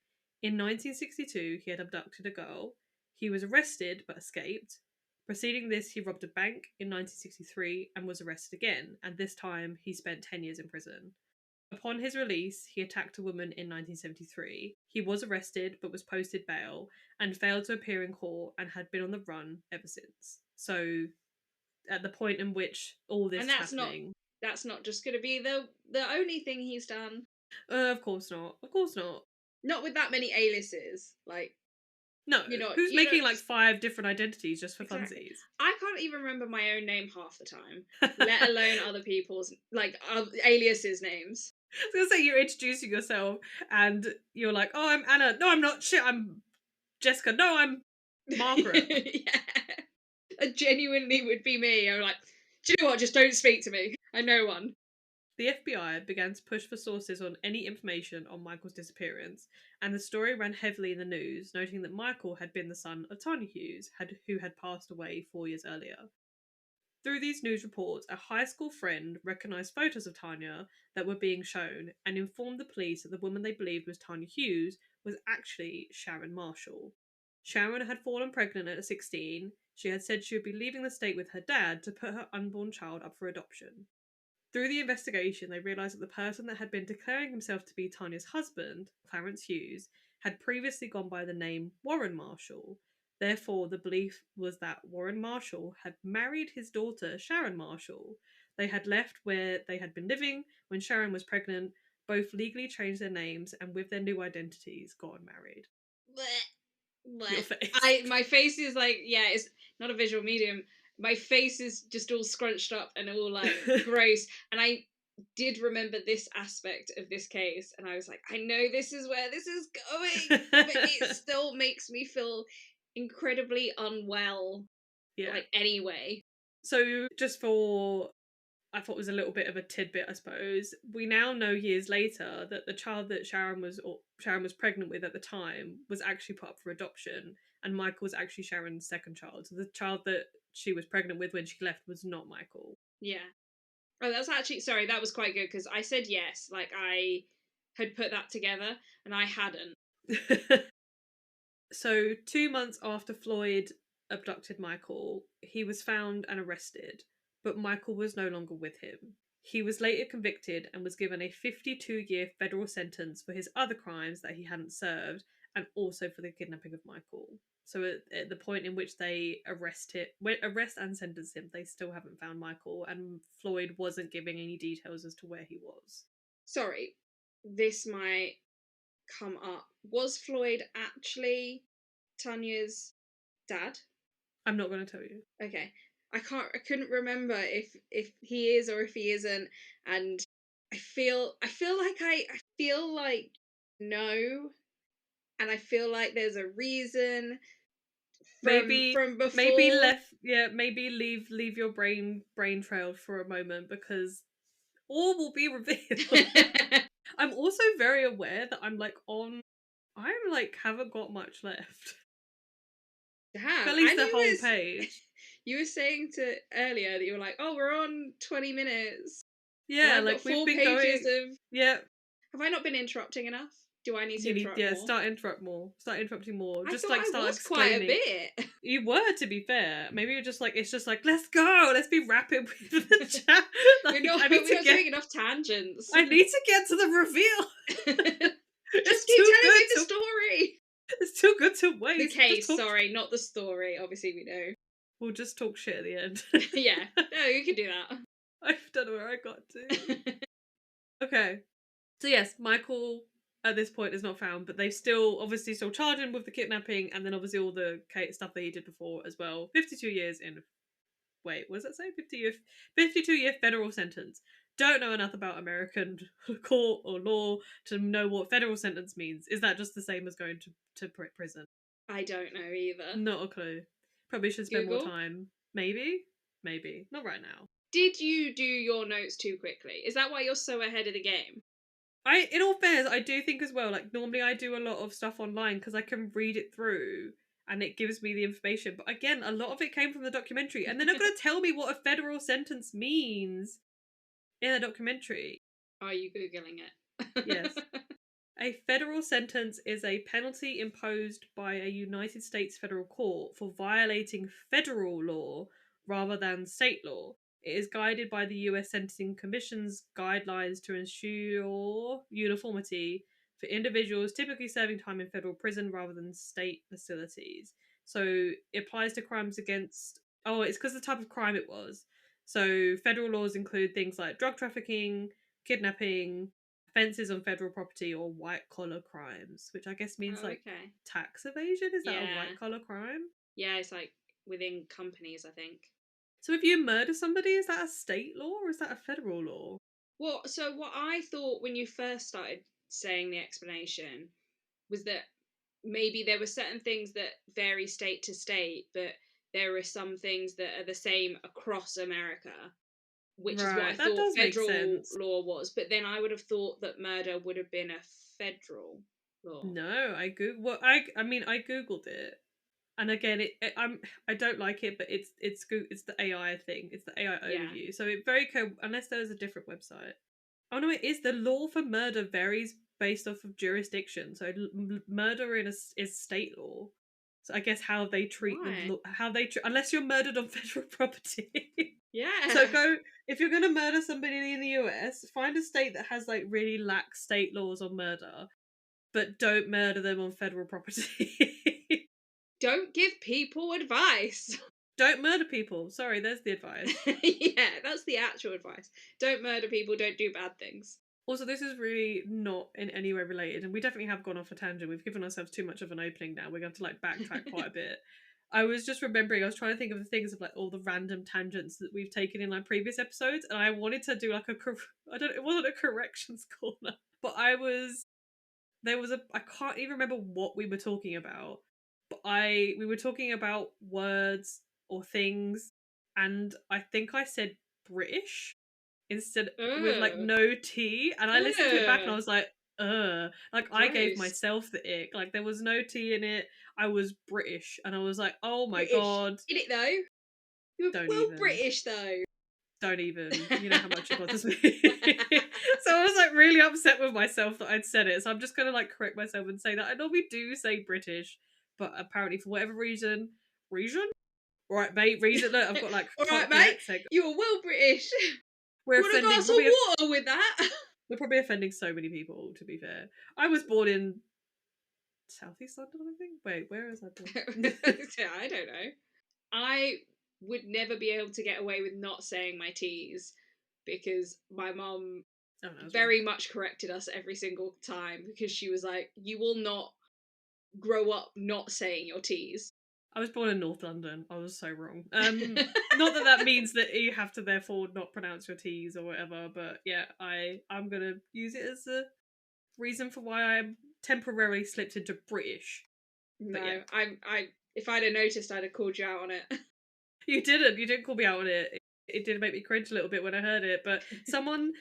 In 1962, he had abducted a girl. He was arrested but escaped. Preceding this, he robbed a bank in 1963 and was arrested again, and this time he spent 10 years in prison. Upon his release, he attacked a woman in 1973. He was arrested but was posted bail and failed to appear in court and had been on the run ever since. So, at the point in which all this And is happening, that's not just going to be the only thing he's done. of course not. Of course not. Not with that many aliases. Like No, who's you making don't like 5 different identities just for exactly. funsies? I can't even remember my own name half the time, let alone other people's like aliases names. I was gonna say you're introducing yourself and you're like, oh, I'm Anna. No, I'm not. Shit, I'm Jessica. No, I'm Margaret. Yeah, that genuinely would be me. I'm like, do you know what? Just don't speak to me. I know one. The FBI began to push for sources on any information on Michael's disappearance, and the story ran heavily in the news, noting that Michael had been the son of Tanya Hughes, who had passed away 4 years earlier. Through these news reports, a high school friend recognised photos of Tanya that were being shown and informed the police that the woman they believed was Tanya Hughes was actually Sharon Marshall. Sharon had fallen pregnant at 16. She had said she would be leaving the state with her dad to put her unborn child up for adoption. Through the investigation, they realised that the person that had been declaring himself to be Tanya's husband, Clarence Hughes, had previously gone by the name Warren Marshall. Therefore, the belief was that Warren Marshall had married his daughter, Sharon Marshall. They had left where they had been living when Sharon was pregnant, both legally changed their names, and with their new identities, got married. Blech, Your blech. face. My face is like it's not a visual medium. My face is just all scrunched up and all like gross. And I did remember this aspect of this case, and I was like, I know this is where this is going, but it still makes me feel incredibly unwell. Yeah. Like anyway, So, just for I thought was a little bit of a tidbit, I suppose. We now know years later that the child that Sharon was pregnant with at the time was actually put up for adoption, and Michael was actually Sharon's second child. So the child that she was pregnant with when she left was not Michael. yeah. Oh, that's actually sorry. That was quite good because I said yes, like I had put that together, and I hadn't. So 2 months after Floyd abducted Michael, he was found and arrested, but Michael was no longer with him. He was later convicted and was given a 52-year federal sentence for his other crimes that he hadn't served, and also for the kidnapping of Michael. So at the point in which they arrest and sentence him, they still haven't found Michael, and Floyd wasn't giving any details as to where he was. Sorry, this might come up. Was Floyd actually Tanya's dad? I'm not going to tell you. Okay. I couldn't remember if he is or if he isn't, and I feel like no, and I feel like there's a reason Maybe from before. maybe leave your brain trail for a moment, because all will be revealed. I'm also very aware that I'm like haven't got much left. Damn, At least and the whole page. you were saying to earlier that you were like, oh, we're on 20 minutes, and Yeah, I've got like we've four been pages going. of. Yeah, Have I not been interrupting enough? Do I need to you need, interrupt yeah, more? start interrupting more. I Just thought like I start was quite a exclaiming. bit. You were, to be fair. Maybe you're just like, it's just like, let's go, let's be rapid with the chat. Like, We're not doing enough tangents. I need to get to the reveal. Just It's keep too telling good me the to story. it's too good to The wait. case, sorry, not the story. Obviously, we know. We'll just talk shit at the end. Yeah, no, you can do I don't know where I got to. that. Okay. So yes, Michael at this point is not found, but they still obviously still charge him with the kidnapping, and then obviously all the stuff that he did before as well. 52 years in. Wait, what does that say? 52-year federal sentence. Don't know enough about American court or law to know what federal sentence means. Is that just the same as going to prison? I don't know either. Not a clue. Probably should spend more Google. time. Maybe. Maybe. Not right now. Did you do your notes too quickly? Is that why you're so ahead of the game? In all fairness, I do think as well, like, normally I do a lot of stuff online because I can read it through and it gives me the information. But again, a lot of it came from the documentary, and they're not going to tell me what a federal sentence means in a documentary. Are you Googling it? Yes. A federal sentence is a penalty imposed by a United States federal court for violating federal law rather than state law. It is guided by the US Sentencing Commission's guidelines to ensure uniformity for individuals typically serving time in federal prison rather than state facilities. So it applies to crimes against. Oh, it's because of the type of crime it was. So federal laws include things like drug trafficking, kidnapping, offences on federal property, or white collar crimes, which I guess means Oh, like okay. tax evasion. Is that a Yeah. white collar crime? Yeah, it's like within companies, I think. So if you murder somebody, is that a state law or is that a federal law? What I thought when you first started saying the explanation was that maybe there were certain things that vary state to state, but there are some things that are the same across America, which is what I Right, that thought does make federal sense. law was. But then I would have thought that murder would have been a federal law. No, I mean I googled it, and again, I don't like it, but it's the AI thing. It's the AI Yeah. overview. So it very unless there's a different website. Oh no, it is. The law for murder varies based off of jurisdiction. So murder is state law. So I guess how they treat Right. unless you're murdered on federal property. Yeah. So if you're gonna murder somebody in the US, find a state that has like really lax state laws on murder, but don't murder them on federal property. Don't give people advice. Don't murder people. Sorry, there's the advice. Yeah, that's the actual advice. Don't murder people, don't do bad things. Also, this is really not in any way related, and we definitely have gone off a tangent. We've given ourselves too much of an opening now. We're going to like backtrack quite a bit. I was just remembering, I was trying to think of the things of like all the random tangents that we've taken in like previous episodes, and I wanted to do like it wasn't a corrections corner, but I can't even remember what we were talking about, but we were talking about words or things, and I think I said British instead with like Ugh. no T, and I listened to it back and I Ugh. was like, like I gave Gross. myself the ick. Like there was no T in it. I was British, and I was like, oh my British. god, Get it though? You were don't well even. British though. Don't even. You know how much it bothers me. So I was like really upset with myself that I'd said it. So I'm just gonna like correct myself and say that I normally do say British, but apparently for whatever reason, right, mate, reason. Look, I've got like All right, quite the mate. accent. You're well British. We're Want a offending glass of probably. water with that? We're probably offending so many people. To be fair, I was born in Southeast London, I think. Wait, where is that? Yeah, I don't know. I would never be able to get away with not saying my T's because my mum Oh no, I was wrong. very much corrected us every single time because she was like, "You will not grow up not saying your T's." I was born in North London. I was so wrong. Not that that means that you have to therefore not pronounce your T's or whatever, but yeah, I'm gonna use it as a reason for why I temporarily slipped into British. But yeah, No, I. If I'd have noticed, I'd have called you out on it. you didn't. You didn't call me out on it. It did make me cringe a little bit when I heard it. But someone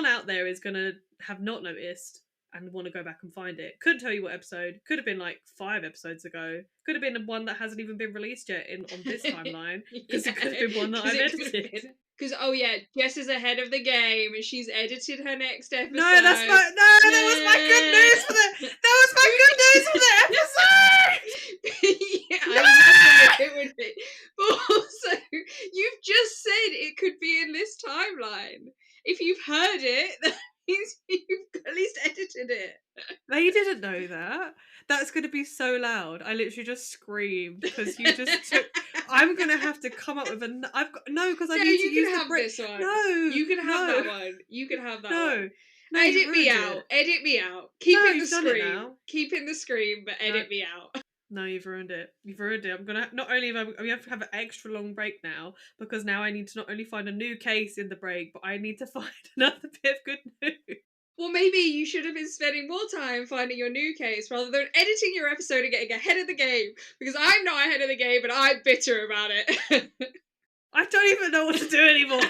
out there is gonna have not noticed and want to go back and find it. Couldn't tell you what episode. Could have been like 5 episodes ago. Could have been one that hasn't even been released yet on this timeline because it could have been one that I've edited. Because oh yeah, Jess is ahead of the game and she's edited her next episode. No, that was my good news for the episode. Yeah, No! I imagine it would be. But also, you've just said it could be in this timeline. If you've heard it, that means you've at least edited it. They didn't know that. That's going to be so loud. I literally just screamed because you just took. I'm going to have to come up with a. I've got no because I No, need to you use can the have break. this one. No, You can have no, that one. You can have that no, one. no. You Edit me ruined out. it. Edit me out. Keep No, in the you've done it screen. now. Keep in the screen, but edit me out. No, you've ruined it. You've ruined it. I'm gonna not only we have to have an extra long break now because now I need to not only find a new case in the break, but I need to find another bit of good news. Well, maybe you should have been spending more time finding your new case rather than editing your episode and getting ahead of the game. Because I'm not ahead of the game and I'm bitter about it. I don't even know what to do anymore.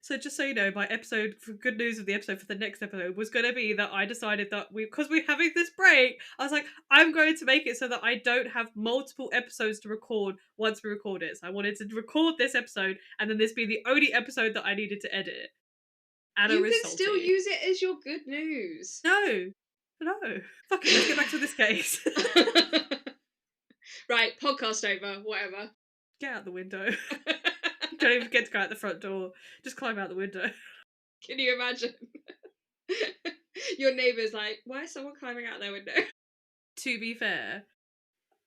So just so you know, my episode for good news of the episode for the next episode was going to be that I decided that because we're having this break, I was like, I'm going to make it so that I don't have multiple episodes to record once we record it. So I wanted to record this episode and then this be the only episode that I needed to edit. Anna you is can salty. still use it as your good news. No. Fuck it, let's get back to this case. Right, podcast over, whatever. Get out the window. Don't even get to go out the front door. Just climb out the window. Can you imagine? Your neighbour's like, why is someone climbing out their window? To be fair,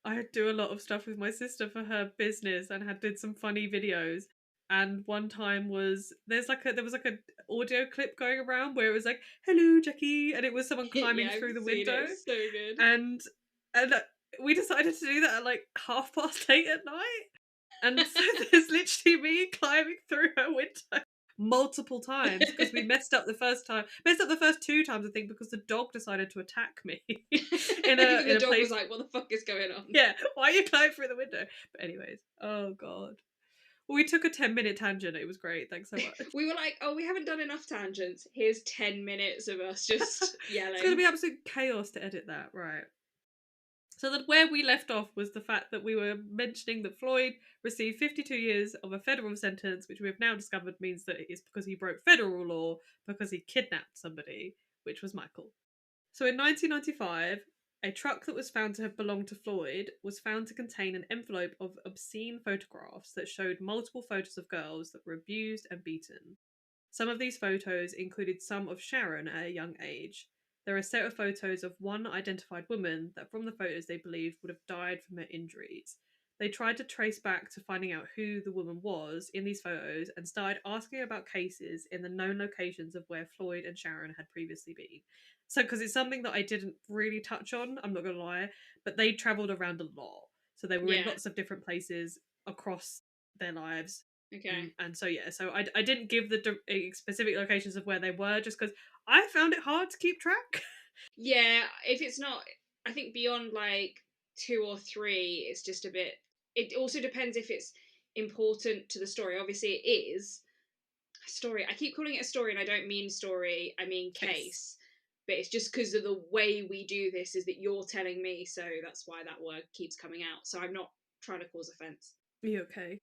I do a lot of stuff with my sister for her business and did some funny videos. And one time there was like a audio clip going around where it was like, "Hello, Jackie," and it was someone climbing through the window. It's so good. And we decided to do that at like 8:30 at night. And so there's literally me climbing through her window multiple times because we messed up the first 2 times, I think, because the dog decided to attack me. The dog was like, what the fuck is going on? Yeah, why are you climbing through the window? But anyways, oh god. Well, we took a 10-minute tangent. It was great. Thanks so much. We were like, oh, we haven't done enough tangents. Here's 10 minutes of us just yelling. It's going to be absolute chaos to edit that, right? So that where we left off was the fact that we were mentioning that Floyd received 52 years of a federal sentence, which we have now discovered means that it is because he broke federal law because he kidnapped somebody, which was Michael. So in 1995, a truck that was found to have belonged to Floyd was found to contain an envelope of obscene photographs that showed multiple photos of girls that were abused and beaten. Some of these photos included some of Sharon at a young age. There are a set of photos of one identified woman that from the photos they believed would have died from her injuries. They tried to trace back to finding out who the woman was in these photos and started asking about cases in the known locations of where Floyd and Sharon had previously been. So, because it's something that I didn't really touch on, I'm not going to lie, but they travelled around a lot. So they were in lots of different places across their lives. Okay. And so, yeah, so I didn't give the specific locations of where they were just because I found it hard to keep track. Yeah, if it's not, I think beyond like 2 or 3, it's just a bit. It also depends if it's important to the story. Obviously, it is a story. I keep calling it a story, and I don't mean story. I mean case. But it's just because of the way we do this is that you're telling me, so that's why that word keeps coming out. So I'm not trying to cause offence. Are you okay?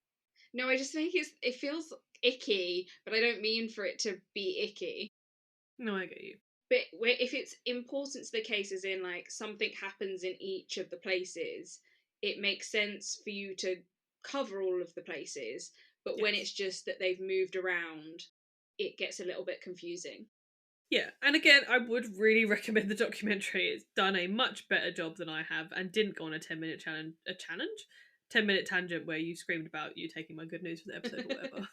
No, I just think it feels icky, but I don't mean for it to be icky. No, I get you. But if it's important to the case, as in like something happens in each of the places, it makes sense for you to cover all of the places. But when Yes. it's just that they've moved around, it gets a little bit confusing. Yeah, and again, I would really recommend the documentary. It's done a much better job than I have, and didn't go on a 10-minute challenge. 10-minute tangent where you screamed about you taking my good news for the episode or whatever.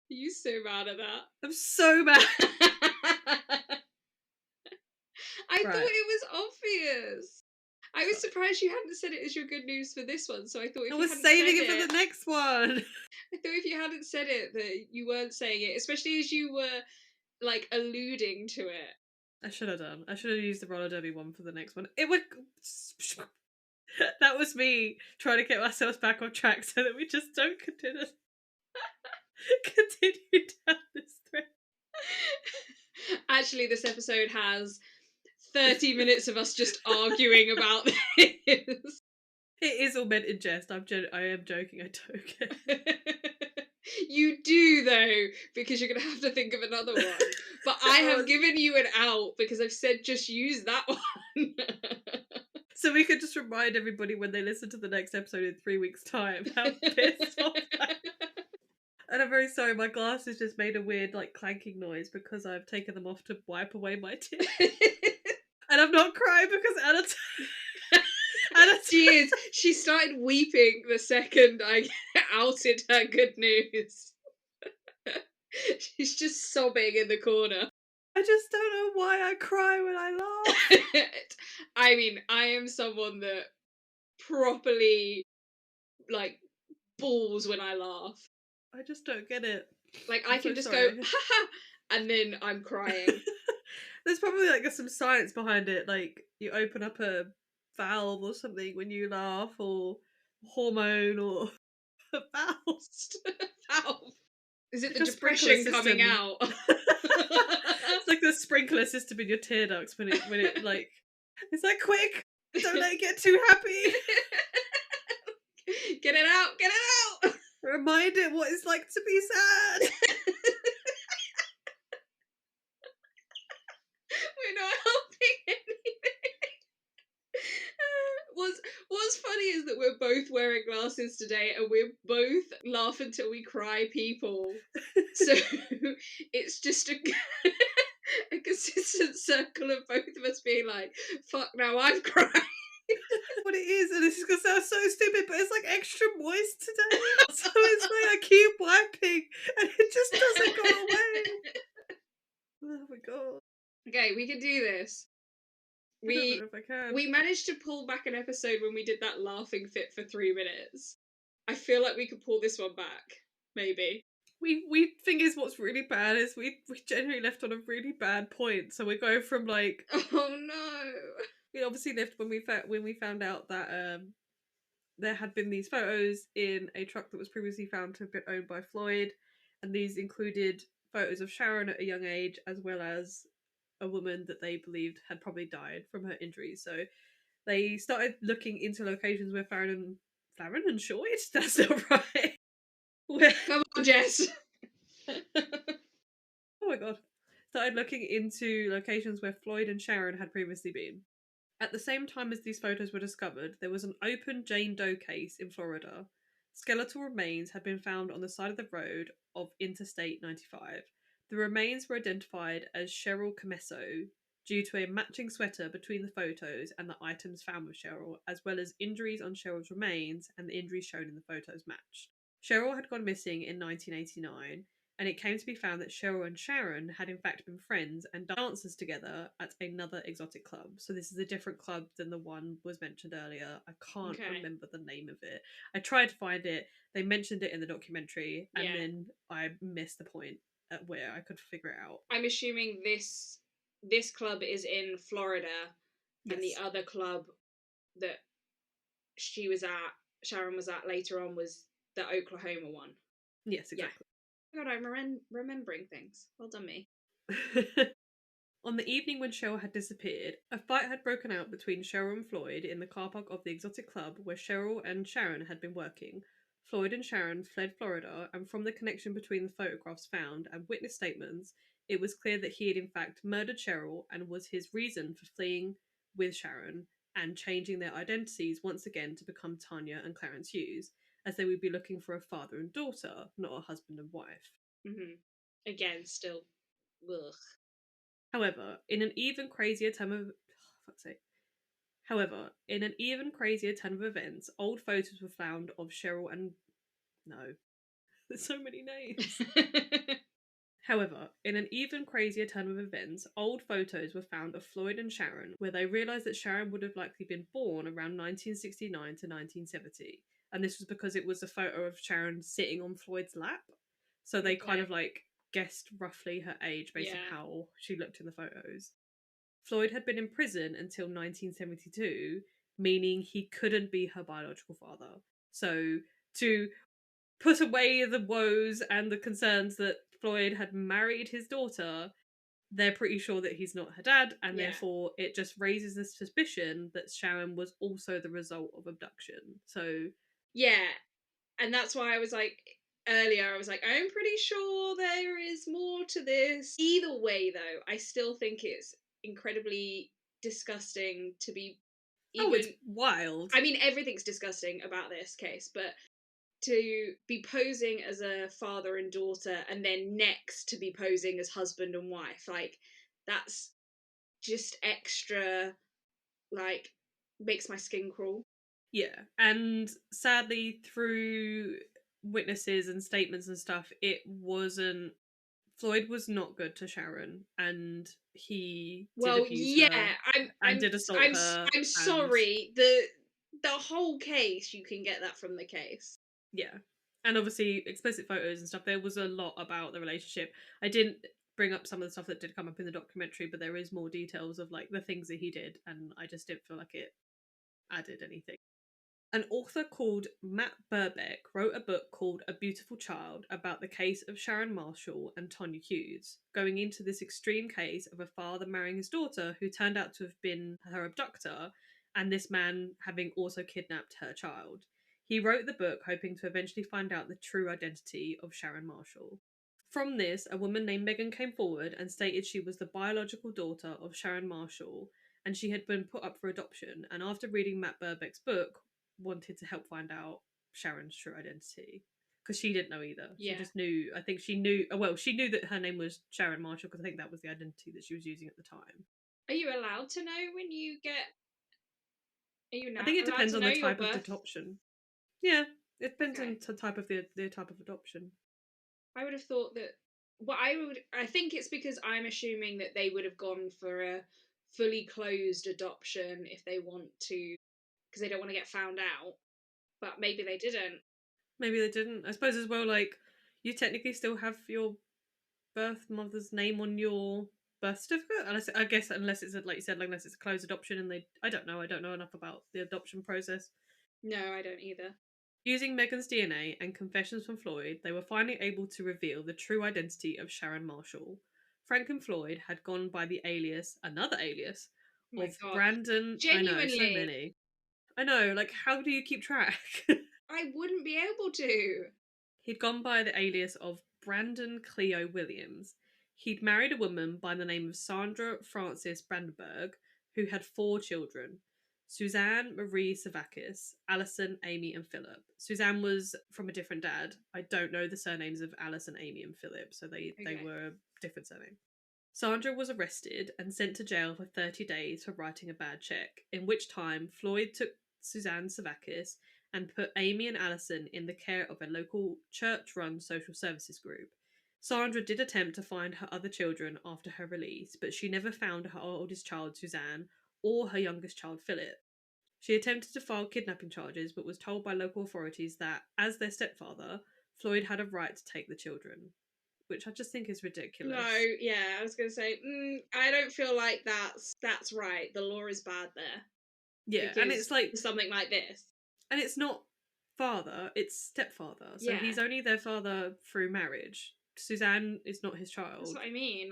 You so mad at that. I'm so mad. I Right. thought it was obvious. I was Sorry. surprised you hadn't said it as your good news for this one, so I thought if I you was hadn't saving said it for the next one. I thought if you hadn't said it that you weren't saying it, especially as you were like alluding to it. I should have done. I should have used the roller derby one for the next one. It would. That was me trying to get ourselves back on track so that we just don't continue down this thread. Actually, this episode has 30 minutes of us just arguing about this. It is all meant in jest. I am joking. I don't get. You do though, because you're gonna have to think of another one. But I have given you an out because I've said just use that one. So we could just remind everybody when they listen to the next episode in 3 weeks' time how pissed off I am. And I'm very sorry, my glasses just made a weird like clanking noise because I've taken them off to wipe away my tears. And I'm not crying because She started weeping the second I outed her good news. She's just sobbing in the corner. I just don't know why I cry when I laugh. I mean, I am someone that properly like balls when I laugh. I just don't get it. Like I can just go ha, and then I'm crying. There's probably like some science behind it, like you open up a valve or something when you laugh, or hormone, or a valve. Valve. Is it like the depression coming out? It's like the sprinkler system in your tear ducts when it like it's like quick, don't let it get too happy. Get it out, get it out. Remind it what it's like to be sad. We're not helping anything. What's funny is that we're both wearing glasses today and we're both laugh until we cry people. So it's just a consistent circle of both of us being like, fuck, now I've cried. What it is, and this is gonna sound so stupid, but it's like extra moist today. So it's like I keep wiping and it just doesn't go away. Oh my god. Okay, we can do this. I don't know if I can. We managed to pull back an episode when we did that laughing fit for 3 minutes. I feel like we could pull this one back, maybe. We thing is, what's really bad is we generally left on a really bad point. So we go from like, oh no, we obviously left when we found out that there had been these photos in a truck that was previously found to have been owned by Floyd, and these included photos of Sharon at a young age, as well as a woman that they believed had probably died from her injuries. So they started looking into locations where Farron and Shoyd? That's not right. Come on, Jess. Oh my god. Started looking into locations where Floyd and Sharon had previously been. At the same time as these photos were discovered, there was an open Jane Doe case in Florida. Skeletal remains had been found on the side of the road of Interstate 95. The remains were identified as Cheryl Camesso due to a matching sweater between the photos and the items found with Cheryl, as well as injuries on Cheryl's remains, and the injuries shown in the photos matched. Cheryl had gone missing in 1989, and it came to be found that Cheryl and Sharon had in fact been friends and dancers together at another exotic club. So this is a different club than the one was mentioned earlier. I can't remember the name of it. I tried to find it. They mentioned it in the documentary, and then I missed the point at where I could figure it out. I'm assuming this club is in Florida, and the other club that Sharon was at later on was the Oklahoma one. Yes, exactly. God, I'm remembering things. Well done, me. On the evening when Cheryl had disappeared, a fight had broken out between Cheryl and Floyd in the car park of the exotic club where Cheryl and Sharon had been working. Floyd and Sharon fled Florida, and from the connection between the photographs found and witness statements, it was clear that he had in fact murdered Cheryl and was his reason for fleeing with Sharon and changing their identities once again to become Tanya and Clarence Hughes, as they would be looking for a father and daughter, not a husband and wife. Again, still, ugh. However, in an even crazier turn of However, in an even crazier turn of events, old photos were found of Cheryl and no, there's so many names. However, in an even crazier turn of events, old photos were found of Floyd and Sharon, where they realised that Sharon would have likely been born around 1969 to 1970. And this was because it was a photo of Sharon sitting on Floyd's lap. So they kind of like guessed roughly her age based on how she looked in the photos. Floyd had been in prison until 1972, meaning he couldn't be her biological father. So to put away the woes and the concerns that Floyd had married his daughter, they're pretty sure that he's not her dad, and therefore it just raises the suspicion that Sharon was also the result of abduction. So yeah, and that's why I was like earlier, I was like, I'm pretty sure there is more to this. Either way, though, I still think it's incredibly disgusting to be it's wild. I mean, everything's disgusting about this case, but to be posing as a father and daughter and then next to be posing as husband and wife, like, that's just extra, like, makes my skin crawl. Yeah, and sadly, through witnesses and statements and stuff, it wasn't. Floyd was not good to Sharon, and he did abuse her and did assault her. I'm sorry. The whole case, you can get that from the case. Yeah, and obviously explicit photos and stuff. There was a lot about the relationship. I didn't bring up some of the stuff that did come up in the documentary, but there is more details of like the things that he did, and I just didn't feel like it added anything. An author called Matt Burbeck wrote a book called A Beautiful Child about the case of Sharon Marshall and Tonya Hughes, going into this extreme case of a father marrying his daughter who turned out to have been her abductor, and this man having also kidnapped her child. He wrote the book hoping to eventually find out the true identity of Sharon Marshall. From this, a woman named Megan came forward and stated she was the biological daughter of Sharon Marshall and she had been put up for adoption. And after reading Matt Burbeck's book, wanted to help find out Sharon's true identity because she didn't know either. She just knew. I think she knew. Well, she knew that her name was Sharon Marshall because I think that was the identity that she was using at the time. Are you allowed to know when you get? Are you I think it allowed depends to on know the your type of birth? adoption. Yeah, it depends on the type of the type of adoption. I would have thought that. Well, I think it's because I'm assuming that they would have gone for a fully closed adoption if they want to, because they don't want to get found out. But maybe they didn't. Maybe they didn't. I suppose as well. Like you technically still have your birth mother's name on your birth certificate, unless I guess unless it's like you said, like unless it's a closed adoption, and they I don't know enough about the adoption process. No, I don't either. Using Megan's DNA and confessions from Floyd, they were finally able to reveal the true identity of Sharon Marshall. Frank and Floyd had gone by the another alias, Oh my of God. Brandon. I know, so Genuinely, many. I know, like, how do you keep track? I wouldn't be able to. He'd gone by the alias of Brandon Cleo Williams. He'd married a woman by the name of Sandra Frances Brandenburg, who had 4 children. Suzanne Marie Sevakis, Alison, Amy, and Philip. Suzanne was from a different dad. I don't know the surnames of Alison, Amy, and Philip, so they were a different surname. Sandra was arrested and sent to jail for 30 days for writing a bad check, in which time Floyd took Suzanne Sevakis and put Amy and Alison in the care of a local church run social services group. Sandra did attempt to find her other children after her release, but she never found her oldest child, Suzanne, or her youngest child, Philip. She attempted to file kidnapping charges, but was told by local authorities that, as their stepfather, Floyd had a right to take the children, which I just think is ridiculous. No, yeah, I was gonna say, I don't feel like that's right. The law is bad there. Yeah, and it's like something like this. And it's not father, it's stepfather. So he's only their father through marriage. Suzanne is not his child. That's what I mean.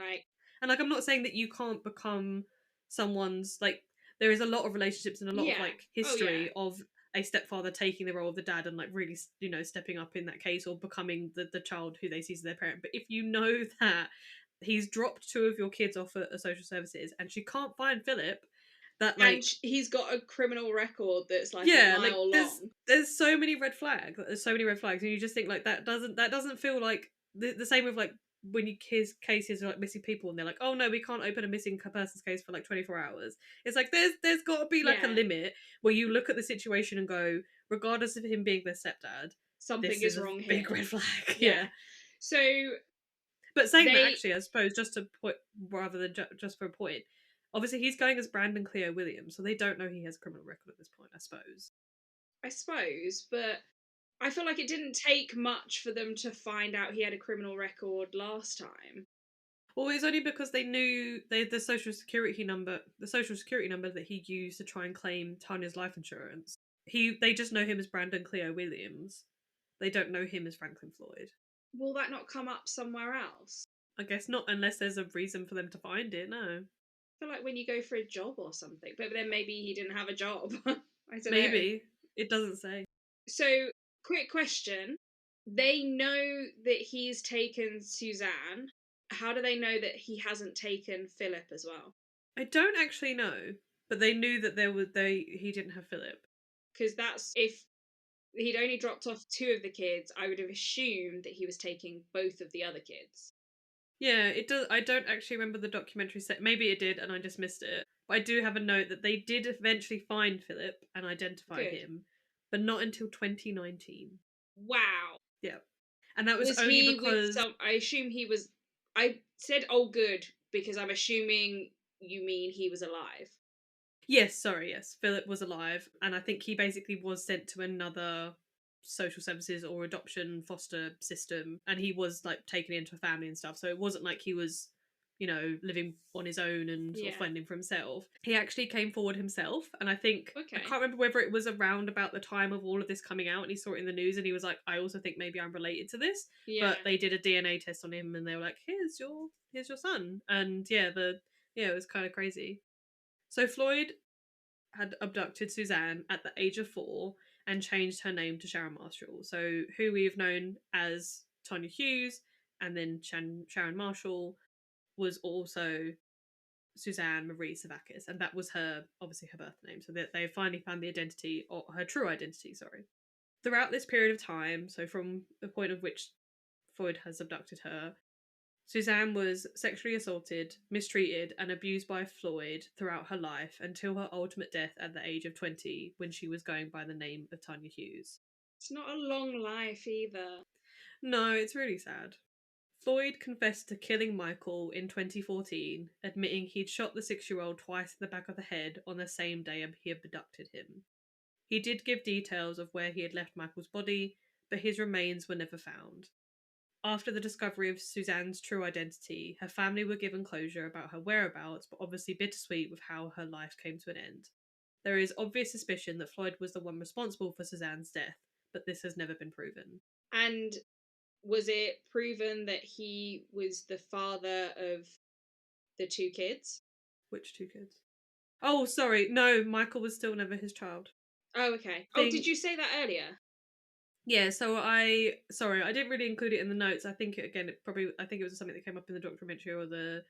And like I'm not saying that you can't become someone's like there is a lot of relationships and a lot of like history of a stepfather taking the role of the dad and like really, you know, stepping up in that case, or becoming the child who they see as their parent. But if you know that he's dropped two of your kids off at social services and she can't find Philip, that And like, he's got a criminal record that's like a yeah, like mile long. there's so many red flags. There's so many red flags, and you just think like that doesn't feel like the same with like when you kids cases are like missing people and they're like, oh no, we can't open a missing person's case for like 24 hours. It's like there's got to be like a Yeah. limit where you look at the situation and go, regardless of him being their stepdad, Something this is is a wrong here. big red flag. Yeah. Yeah. So But saying that, they actually, I suppose just to point rather than just for a point, obviously he's going as Brandon Cleo Williams, so they don't know he has a criminal record at this point, I suppose. I suppose, but I feel like it didn't take much for them to find out he had a criminal record last time. Well, it's only because they knew the social security number that he used to try and claim Tanya's life insurance. They just know him as Brandon Cleo Williams. They don't know him as Franklin Floyd. Will that not come up somewhere else? I guess not, unless there's a reason for them to find it. No, I feel like when you go for a job or something, but then maybe he didn't have a job. I don't know. maybe it doesn't say. So, quick question. They know that he's taken Suzanne. How do they know that he hasn't taken Philip as well? I don't actually know, but they knew that he didn't have Philip. Because that's if he'd only dropped off two of the kids, I would have assumed that he was taking both of the other kids. Yeah, it does. I don't actually remember the documentary set. Maybe it did, and I just missed it. But I do have a note that they did eventually find Philip and identify Good. him, but not until 2019. Wow. Yeah, and that was Was only he with because some? I assume he was. I said, "Oh, good," because I'm assuming you mean he was alive. yes, Philip was alive, and I think he basically was sent to another social services or adoption foster system, and he was like taken into a family and stuff. So it wasn't like he was, you know, living on his own and sort of Yeah. fending for himself. He actually came forward himself, and I think I Okay. can't remember whether it was around about the time of all of this coming out, and he saw it in the news, and he was like, I also think maybe I'm related to this. Yeah. But they did a DNA test on him, and they were like, here's your son, and it was kind of crazy. So Floyd had abducted Suzanne at the age of 4 and changed her name to Sharon Marshall. So, who we've known as Tanya Hughes and then Sharon Marshall was also Suzanne Marie Sevakis, and that was obviously her birth name. So they finally found the identity, or her true identity, sorry. Throughout this period of time, so from the point of which Floyd has abducted her, Suzanne was sexually assaulted, mistreated, and abused by Floyd throughout her life until her ultimate death at the age of 20 when she was going by the name of Tanya Hughes. It's not a long life either. No, it's really sad. Floyd confessed to killing Michael in 2014, admitting he'd shot the 6-year-old twice in the back of the head on the same day he abducted him. He did give details of where he had left Michael's body, but his remains were never found. After the discovery of Suzanne's true identity, her family were given closure about her whereabouts, but obviously bittersweet with how her life came to an end. There is obvious suspicion that Floyd was the one responsible for Suzanne's death, but this has never been proven. And was it proven that he was the father of the two kids? Which two kids? Oh, sorry, no, Michael was still never his child. Oh, okay. Oh, did you say that earlier? Yeah, so I didn't really include it in the notes. I think I think it was something that came up in the documentary or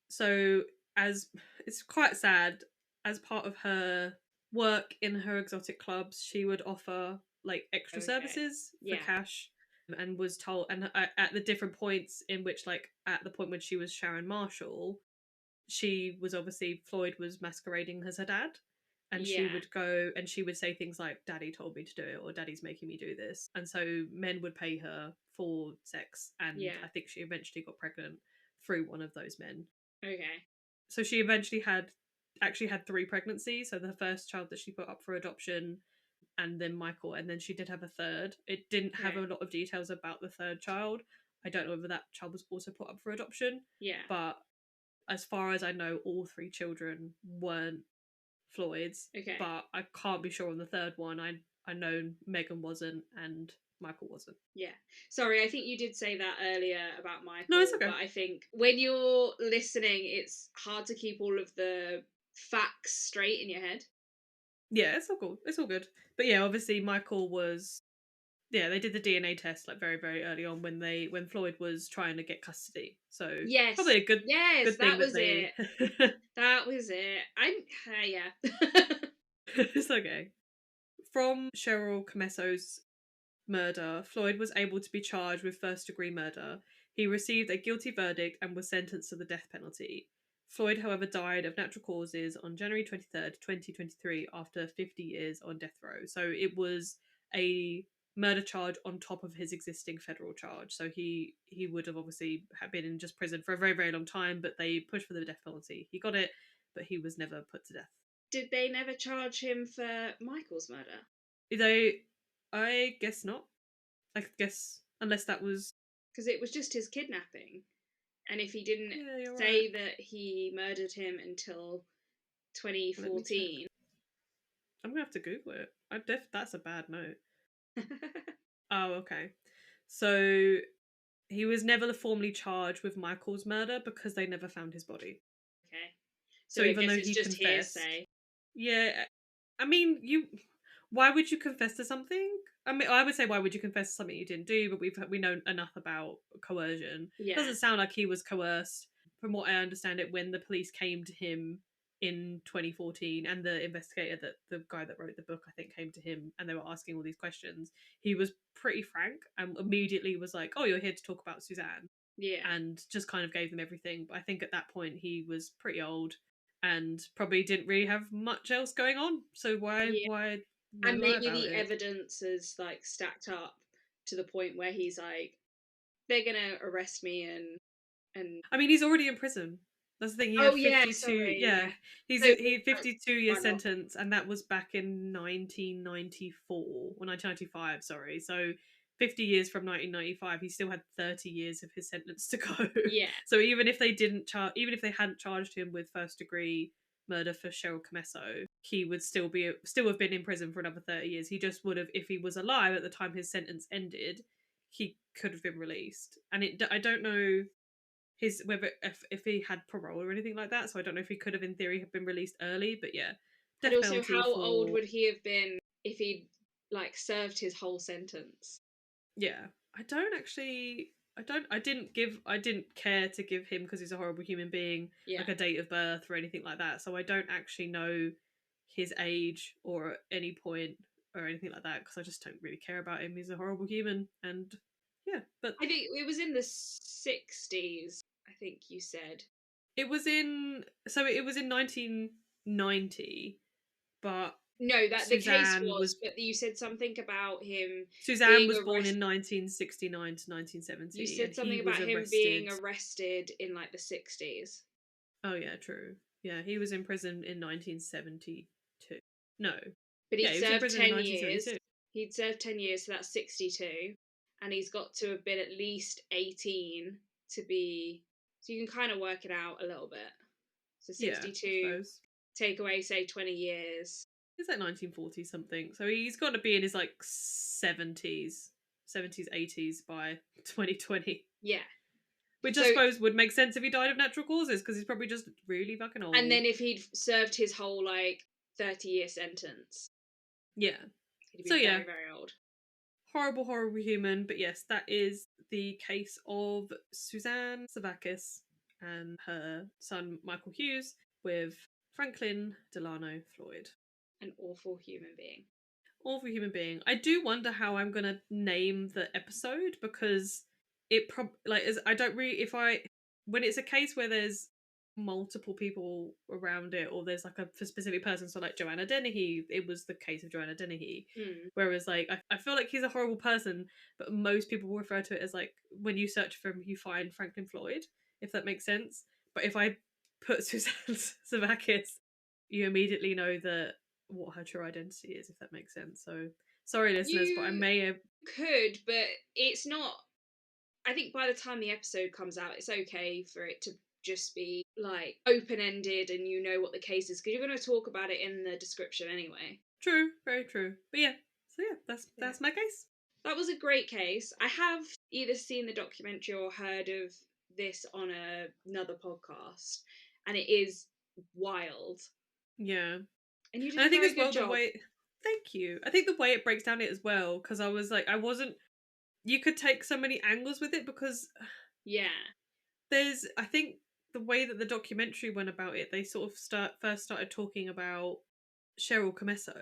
so as it's quite sad, as part of her work in her exotic clubs, she would offer like extra services for Yeah. cash, and was told, and at the different points in which, like at the point when she was Sharon Marshall, she was obviously Floyd was masquerading as her dad, and she Yeah. would go and she would say things like daddy told me to do it or daddy's making me do this, and so men would pay her for sex, and Yeah. I think she eventually got pregnant through one of those men. Okay. So she eventually actually had 3 pregnancies, so the first child that she put up for adoption, and then Michael, and then she did have a third. It didn't have a lot of details about the third child. I don't know whether that child was also put up for adoption. Yeah. But as far as I know, all 3 children weren't Floyd's. Okay. But I can't be sure on the third one. I know Megan wasn't and Michael wasn't. Yeah. Sorry, I think you did say that earlier about Michael. No, it's okay. But I think when you're listening, it's hard to keep all of the facts straight in your head. Yeah, it's all cool. It's all good. But yeah, obviously Michael was. Yeah, they did the DNA test like very, very early on when Floyd was trying to get custody. So Yes, probably a yes, good thing that that was they. it. That was it. Yeah. It's okay. From Cheryl Comesso's murder, Floyd was able to be charged with first-degree murder. He received a guilty verdict and was sentenced to the death penalty. Floyd, however, died of natural causes on January 23rd, 2023, after 50 years on death row. So it was a murder charge on top of his existing federal charge. So he would have obviously been in just prison for a very, very long time, but they pushed for the death penalty. He got it, but he was never put to death. Did they never charge him for Michael's murder? They, I guess not. I guess unless that was. Because it was just his kidnapping. And if he didn't Yeah, you're right. say that he murdered him until Let me check. 2014. I'm gonna have to Google it. That's a bad note. Oh, okay. So he was never formally charged with Michael's murder because they never found his body. Okay. So So I even guess though it's he just confessed, hearsay. yeah, I mean, why would you confess to something? I mean, I would say why would you confess to something you didn't do? But we know enough about coercion. It Yeah. doesn't sound like he was coerced, from what I understand it. When the police came to him in 2014, and the investigator, that the guy that wrote the book, I think, came to him, and they were asking all these questions. He was pretty frank and immediately was like, "Oh, you're here to talk about Suzanne," Yeah. and just kind of gave them everything. But I think at that point he was pretty old and probably didn't really have much else going on. So Yeah. why And lie maybe about the it? evidence is like stacked up to the point where he's like, they're gonna arrest me and I mean, he's already in prison. That's the thing. He oh had yeah, 52. sorry, Yeah, yeah. So he like 52-year run off. sentence, and that was back in 1994 or 1995. Sorry, so 50 years from 1995, he still had 30 years of his sentence to go. Yeah. So even if they didn't even if they hadn't charged him with first degree murder for Cheryl Comesso, he would still have been in prison for another 30 years. He just would have, if he was alive at the time his sentence ended, he could have been released. And I don't know his whether if he had parole or anything like that. So I don't know if he could have, in theory, have been released early. But yeah, And death also, penalty how old for. would he have been if he'd like served his whole sentence? Yeah, I don't actually. I didn't care to give him, because he's a horrible human being, Yeah. like a date of birth or anything like that. So I don't actually know his age or at any point or anything like that, because I just don't really care about him. He's a horrible human, and yeah. But I think it was in the 60s, I think you said. it was in 1990, but No, that the case Suzanne was, was but you said something about him Suzanne being was born arrested. in 1969 to You 1970, said and he something was about him being arrested. arrested in like the 60s. Oh yeah, true. Yeah, he was in prison in 1972. No, But yeah, he'd he was in served prison in 10 years. 1972. He'd served 10 years, so that's 62. And he's got to have been at least 18 to be. So you can kind of work it out a little bit. So Yeah, I 62, suppose take away, say, 20 years. he's like 1940 something. So he's got to be in his like 70s, 80s by 2020. Yeah. Which I So, suppose would make sense if he died of natural causes, because he's probably just really fucking and old. then if he'd served his whole like 30-year sentence, Yeah. he'd So be yeah, very, very old. horrible, horrible human. But yes, that is the case of Suzanne Sevakis and her son Michael Hughes with Franklin Delano Floyd. An awful human being. Awful human being. I do wonder how I'm gonna name the episode, because I don't really, if I when it's a case where there's multiple people around it, or there's like a specific person, so like Joanna Dennehy, it was the case of Joanna Dennehy. Mm. Whereas like I feel like he's a horrible person, but most people will refer to it as like, when you search for him you find Franklin Floyd, if that makes sense. But if I put Suzanne Savakis, you immediately know that what her true identity is, if that makes sense. So sorry listeners, but I You may have. could, but it's not. I think by the time the episode comes out, it's okay for it to just be like open ended and you know what the case is because you're going to talk about it in the description anyway. True, very true. But yeah, so yeah, Yeah. that's my case. That was a great case. I have either seen the documentary or heard of this on another podcast, and it is wild. Yeah. And you did And I a think very as good well the job. way. Thank you. I think the way it breaks down it as well, because I was like, I wasn't. You could take so many angles with it because Yeah. I think the way that the documentary went about it, they sort of first started talking about Cheryl Comesso.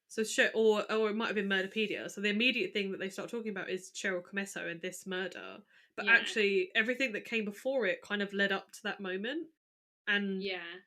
So or it might have been Murderpedia. So the immediate thing that they start talking about is Cheryl Comesso and this murder. But Yeah. actually, everything that came before it kind of led up to that moment. And Yeah.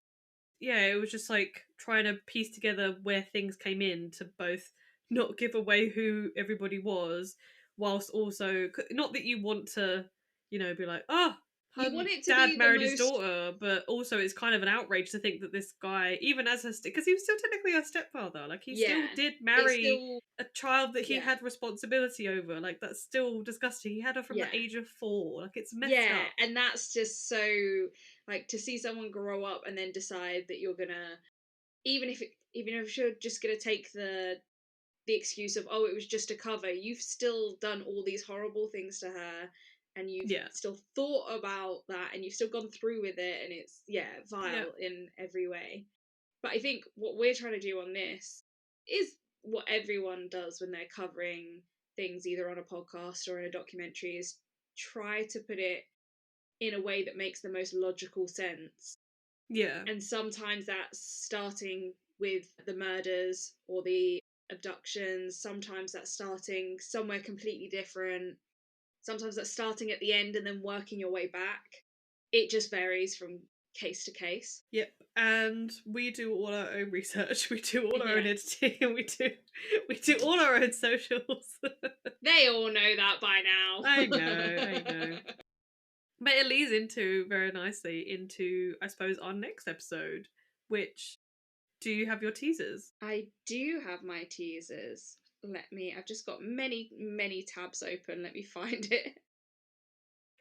yeah, it was just like trying to piece together where things came in to both not give away who everybody was, whilst also not that you want to, be like, oh, her You want it to dad be the married his most. daughter, but also it's kind of an outrage to think that this guy, even as her, because he was still technically her stepfather, like he Yeah. still did It's marry still. a child that he Yeah. had responsibility over. Like that's still disgusting. He had her from the Yeah. age of 4. Like it's messed Yeah. up. And that's just so. Like, to see someone grow up and then decide that you're gonna. Even if you're just gonna take the excuse of, oh, it was just a cover, you've still done all these horrible things to her, and you've Yeah, still thought about that, and you've still gone through with it, and it's, yeah, yeah, vile in every way. But I think what we're trying to do on this is what everyone does when they're covering things either on a podcast or in a documentary, is try to put it in a way that makes the most logical sense. yeah, And sometimes that's starting with the murders or the abductions, sometimes that's starting somewhere completely different, sometimes that's starting at the end and then working your way back. It just varies from case to case. yep. And we do all our own research. We do all our own Yeah. editing. We do all our own socials. They all know that by I now. know, I know. But it leads into very nicely into, I suppose, our next episode, which do you have your teasers? I do have my teasers. I've just got many, many tabs open. Let me find it.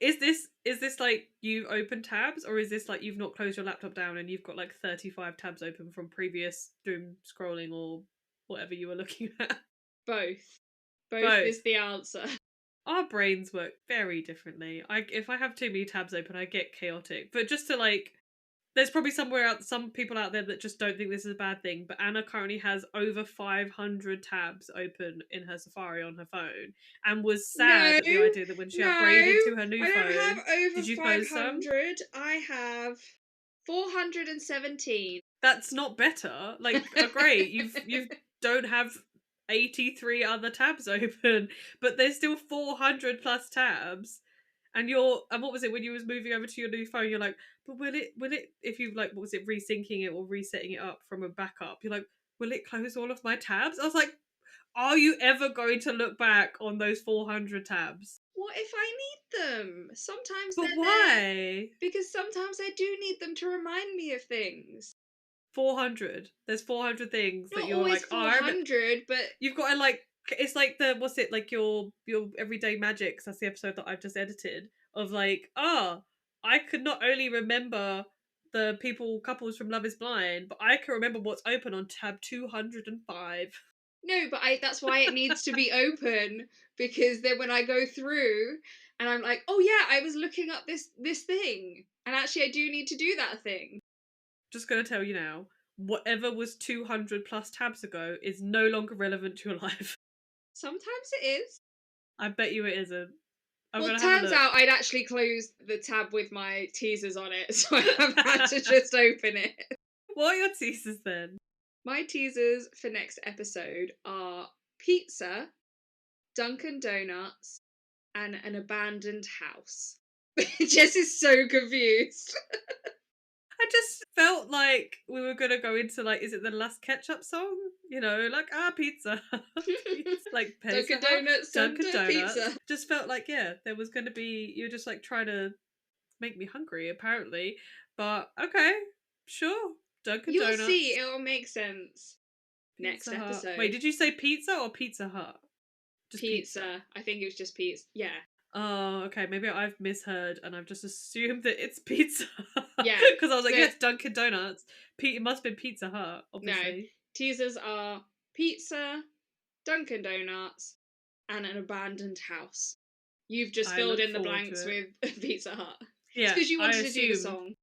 Is this like you've opened tabs, or is this like you've not closed your laptop down and you've got like 35 tabs open from previous doom scrolling or whatever you were looking at? Both. Both Both. is the answer. Our brains work very differently. If I have too many tabs open, I get chaotic. But just to like, there's probably some people out there that just don't think this is a bad thing. But Anna currently has over 500 tabs open in her Safari on her phone, and was sad No, at the idea that when she no, upgraded to her new I don't have phone, over did you close some? 500. I have 417. That's not better. Like, great, you've don't have 83 other tabs open, but there's still 400 plus tabs. And what was it when you was moving over to your new phone? You're like, but will it if you like what was it resyncing it or resetting it up from a backup? You're like, will it close all of my tabs? I was like, are you ever going to look back on those 400 tabs? What if I need them? Sometimes But they're there why? because sometimes I do need them to remind me of things. 400. There's 400 things that Not you're always like, oh, I remember. 400, but You've got to like, it's like the what's it like your everyday magics. That's the episode that I've just edited of like, I could not only remember the couples from Love Is Blind, but I can remember what's open on tab 205. no, but that's why it needs to be open, because then when I go through and I'm like, oh yeah, I was looking up this thing, and actually I do need to do that thing. Just gonna tell you now, whatever was 200 plus tabs ago is no longer relevant to your life. Sometimes it is. I bet you it isn't. I'm Well, gonna it have a turns look. out I'd actually closed the tab with my teasers on it, so I have had to just open it. What are your teasers then? My teasers for next episode are pizza, Dunkin' Donuts, and an abandoned house. Jess is so confused. I just felt like we were gonna go into like, is it the last ketchup song? Like pizza, pizza, like Pizza Dunkin' Hut, Donuts Dunkin' under Donuts. pizza. Just felt like there was gonna be you're just like trying to make me hungry apparently, but okay, sure, Dunkin' You'll see, Donuts, it'll make sense. Next Pizza Hut. Wait, episode. did you say pizza or Pizza Hut? Just pizza. Pizza. I think it was just pizza. Yeah. Oh, okay. Maybe I've misheard and I've just assumed that it's pizza. Yeah. Because I was like, So, yes, Dunkin' Donuts. It must have been Pizza Hut, no. obviously. Teasers are pizza, Dunkin' Donuts, and an abandoned house. You've just I filled look in the forward to blanks it. with Pizza Hut. It's Yeah, because you I wanted to do the assumed. song.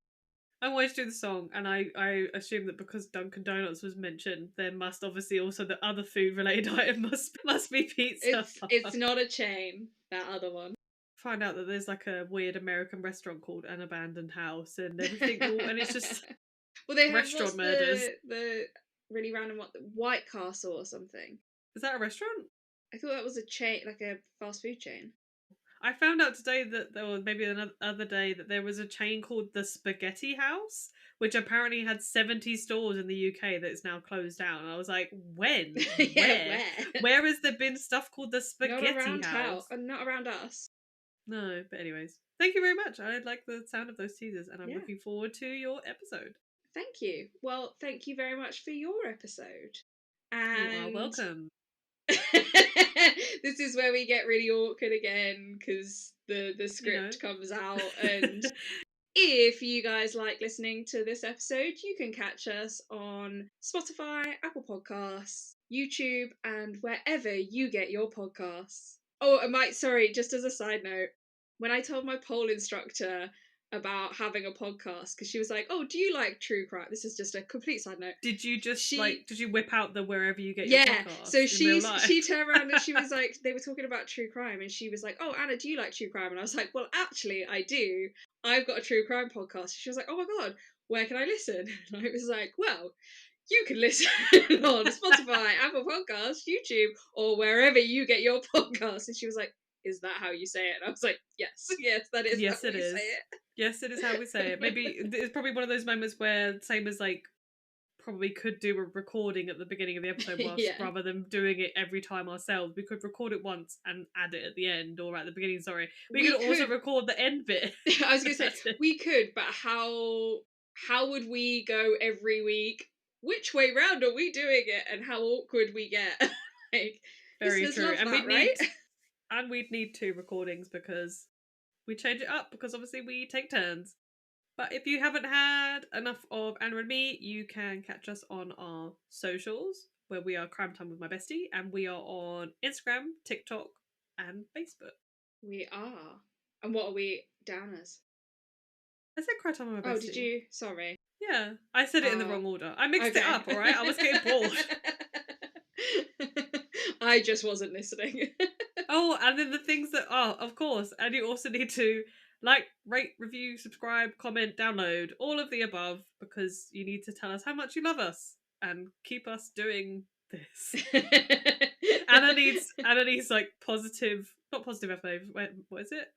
I wanted to do the song, and I assume that because Dunkin' Donuts was mentioned, there must obviously also the other food related item must be pizza. It's not a chain, that other one. Find out that there's like a weird American restaurant called An Abandoned House and everything, and it's just well, they have restaurant murders. the really random one, the White Castle or something. Is that a restaurant? I thought that was a chain, like a fast food chain. I found out today that there was maybe another other day that there was a chain called the Spaghetti House, which apparently had 70 stores in the UK that is now closed down. And I was like, when? Yeah, Where has there been stuff called the Spaghetti House? Not around us. No, but anyways, thank you very much. I like the sound of those teasers, and I'm looking forward to your episode. Thank you. Well, thank you very much for your episode. And you are welcome. This is where we get really awkward again because the script comes out. And if you guys like listening to this episode, you can catch us on Spotify, Apple Podcasts, YouTube, and wherever you get your podcasts. Oh, sorry, just as a side note, when I told my pole instructor about having a podcast, because she was like, "Oh, do you like true crime?" This is just a complete side note. Did you just did you whip out the wherever you get your podcast? So she turned around and she was like, they were talking about true crime, and she was like, "Oh, Anna, do you like true crime?" And I was like, "Well, actually, I do. I've got a true crime podcast." She was like, "Oh my god, where can I listen?" And I was like, "Well, you can listen on Spotify, Apple Podcasts, YouTube, or wherever you get your podcasts." And she was like, "Is that how you say it?" And I was like, yes, that is how we say it. Yes, it is how we say it. Maybe it's probably one of those moments where, same as like, probably could do a recording at the beginning of the episode rather than doing it every time ourselves. We could record it once and add it at the end or at the beginning, sorry. We could also record the end bit. I was going to say, we could, but how would we go every week? Which way round are we doing it? And how awkward we get? Like, very true. And we'd need 2 recordings because we change it up because obviously we take turns. But if you haven't had enough of Anna and me, you can catch us on our socials, where we are Crime Time with My Bestie, and we are on Instagram, TikTok, and Facebook. We are. And what are we down as? I said Crime Time with My Bestie. Oh, did you? Sorry. Yeah, I said it in the wrong order. I mixed it up, alright? I was getting bored. I just wasn't listening. Oh, and then the things that of course, and you also need to like, rate, review, subscribe, comment, download, all of the above, because you need to tell us how much you love us and keep us doing this. Anna needs like not positive affirmation. What is it?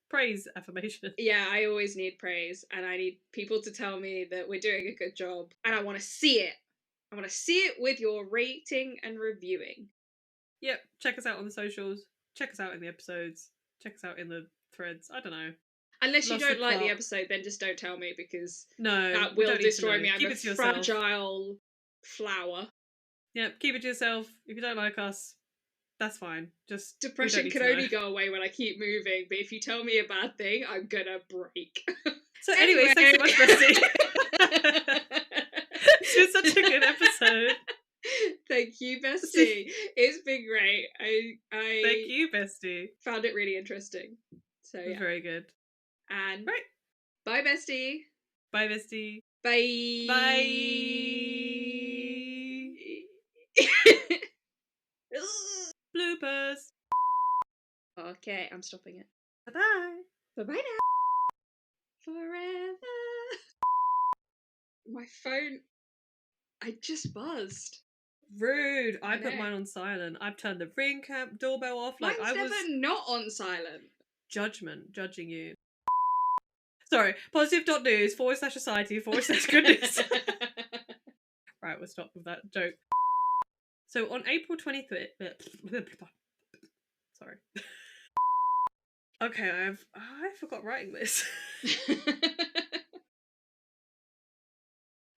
Praise affirmation. Yeah, I always need praise, and I need people to tell me that we're doing a good job, and I want to see it. I want to see it with your rating and reviewing. Yep, check us out on the socials. Check us out in the episodes. Check us out in the threads. I don't know. Unless you don't like the episode, then just don't tell me, because that will destroy me. I'm a fragile flower. Yep, keep it to yourself. If you don't like us, that's fine. Just depression can only go away when I keep moving, but if you tell me a bad thing, I'm gonna break. So anyway, thanks so much, Bestie. It's been such a good episode. Thank you, Bestie. It's been great. I thank you, Bestie. Found it really interesting. So it was very good. And right. Bye, Bestie. Bye, Bestie. Bye. Bye. Bloopers. Okay, I'm stopping it. Bye-bye. Bye-bye now. Forever. My phone, I just buzzed. Rude. I put mine on silent. I've turned the Ring doorbell off. Mine's never not on silent. Judging you. Sorry. Positive.news/society/goodness. Right, we'll stop with that joke. So on April 23rd. Sorry. Okay, I forgot writing this.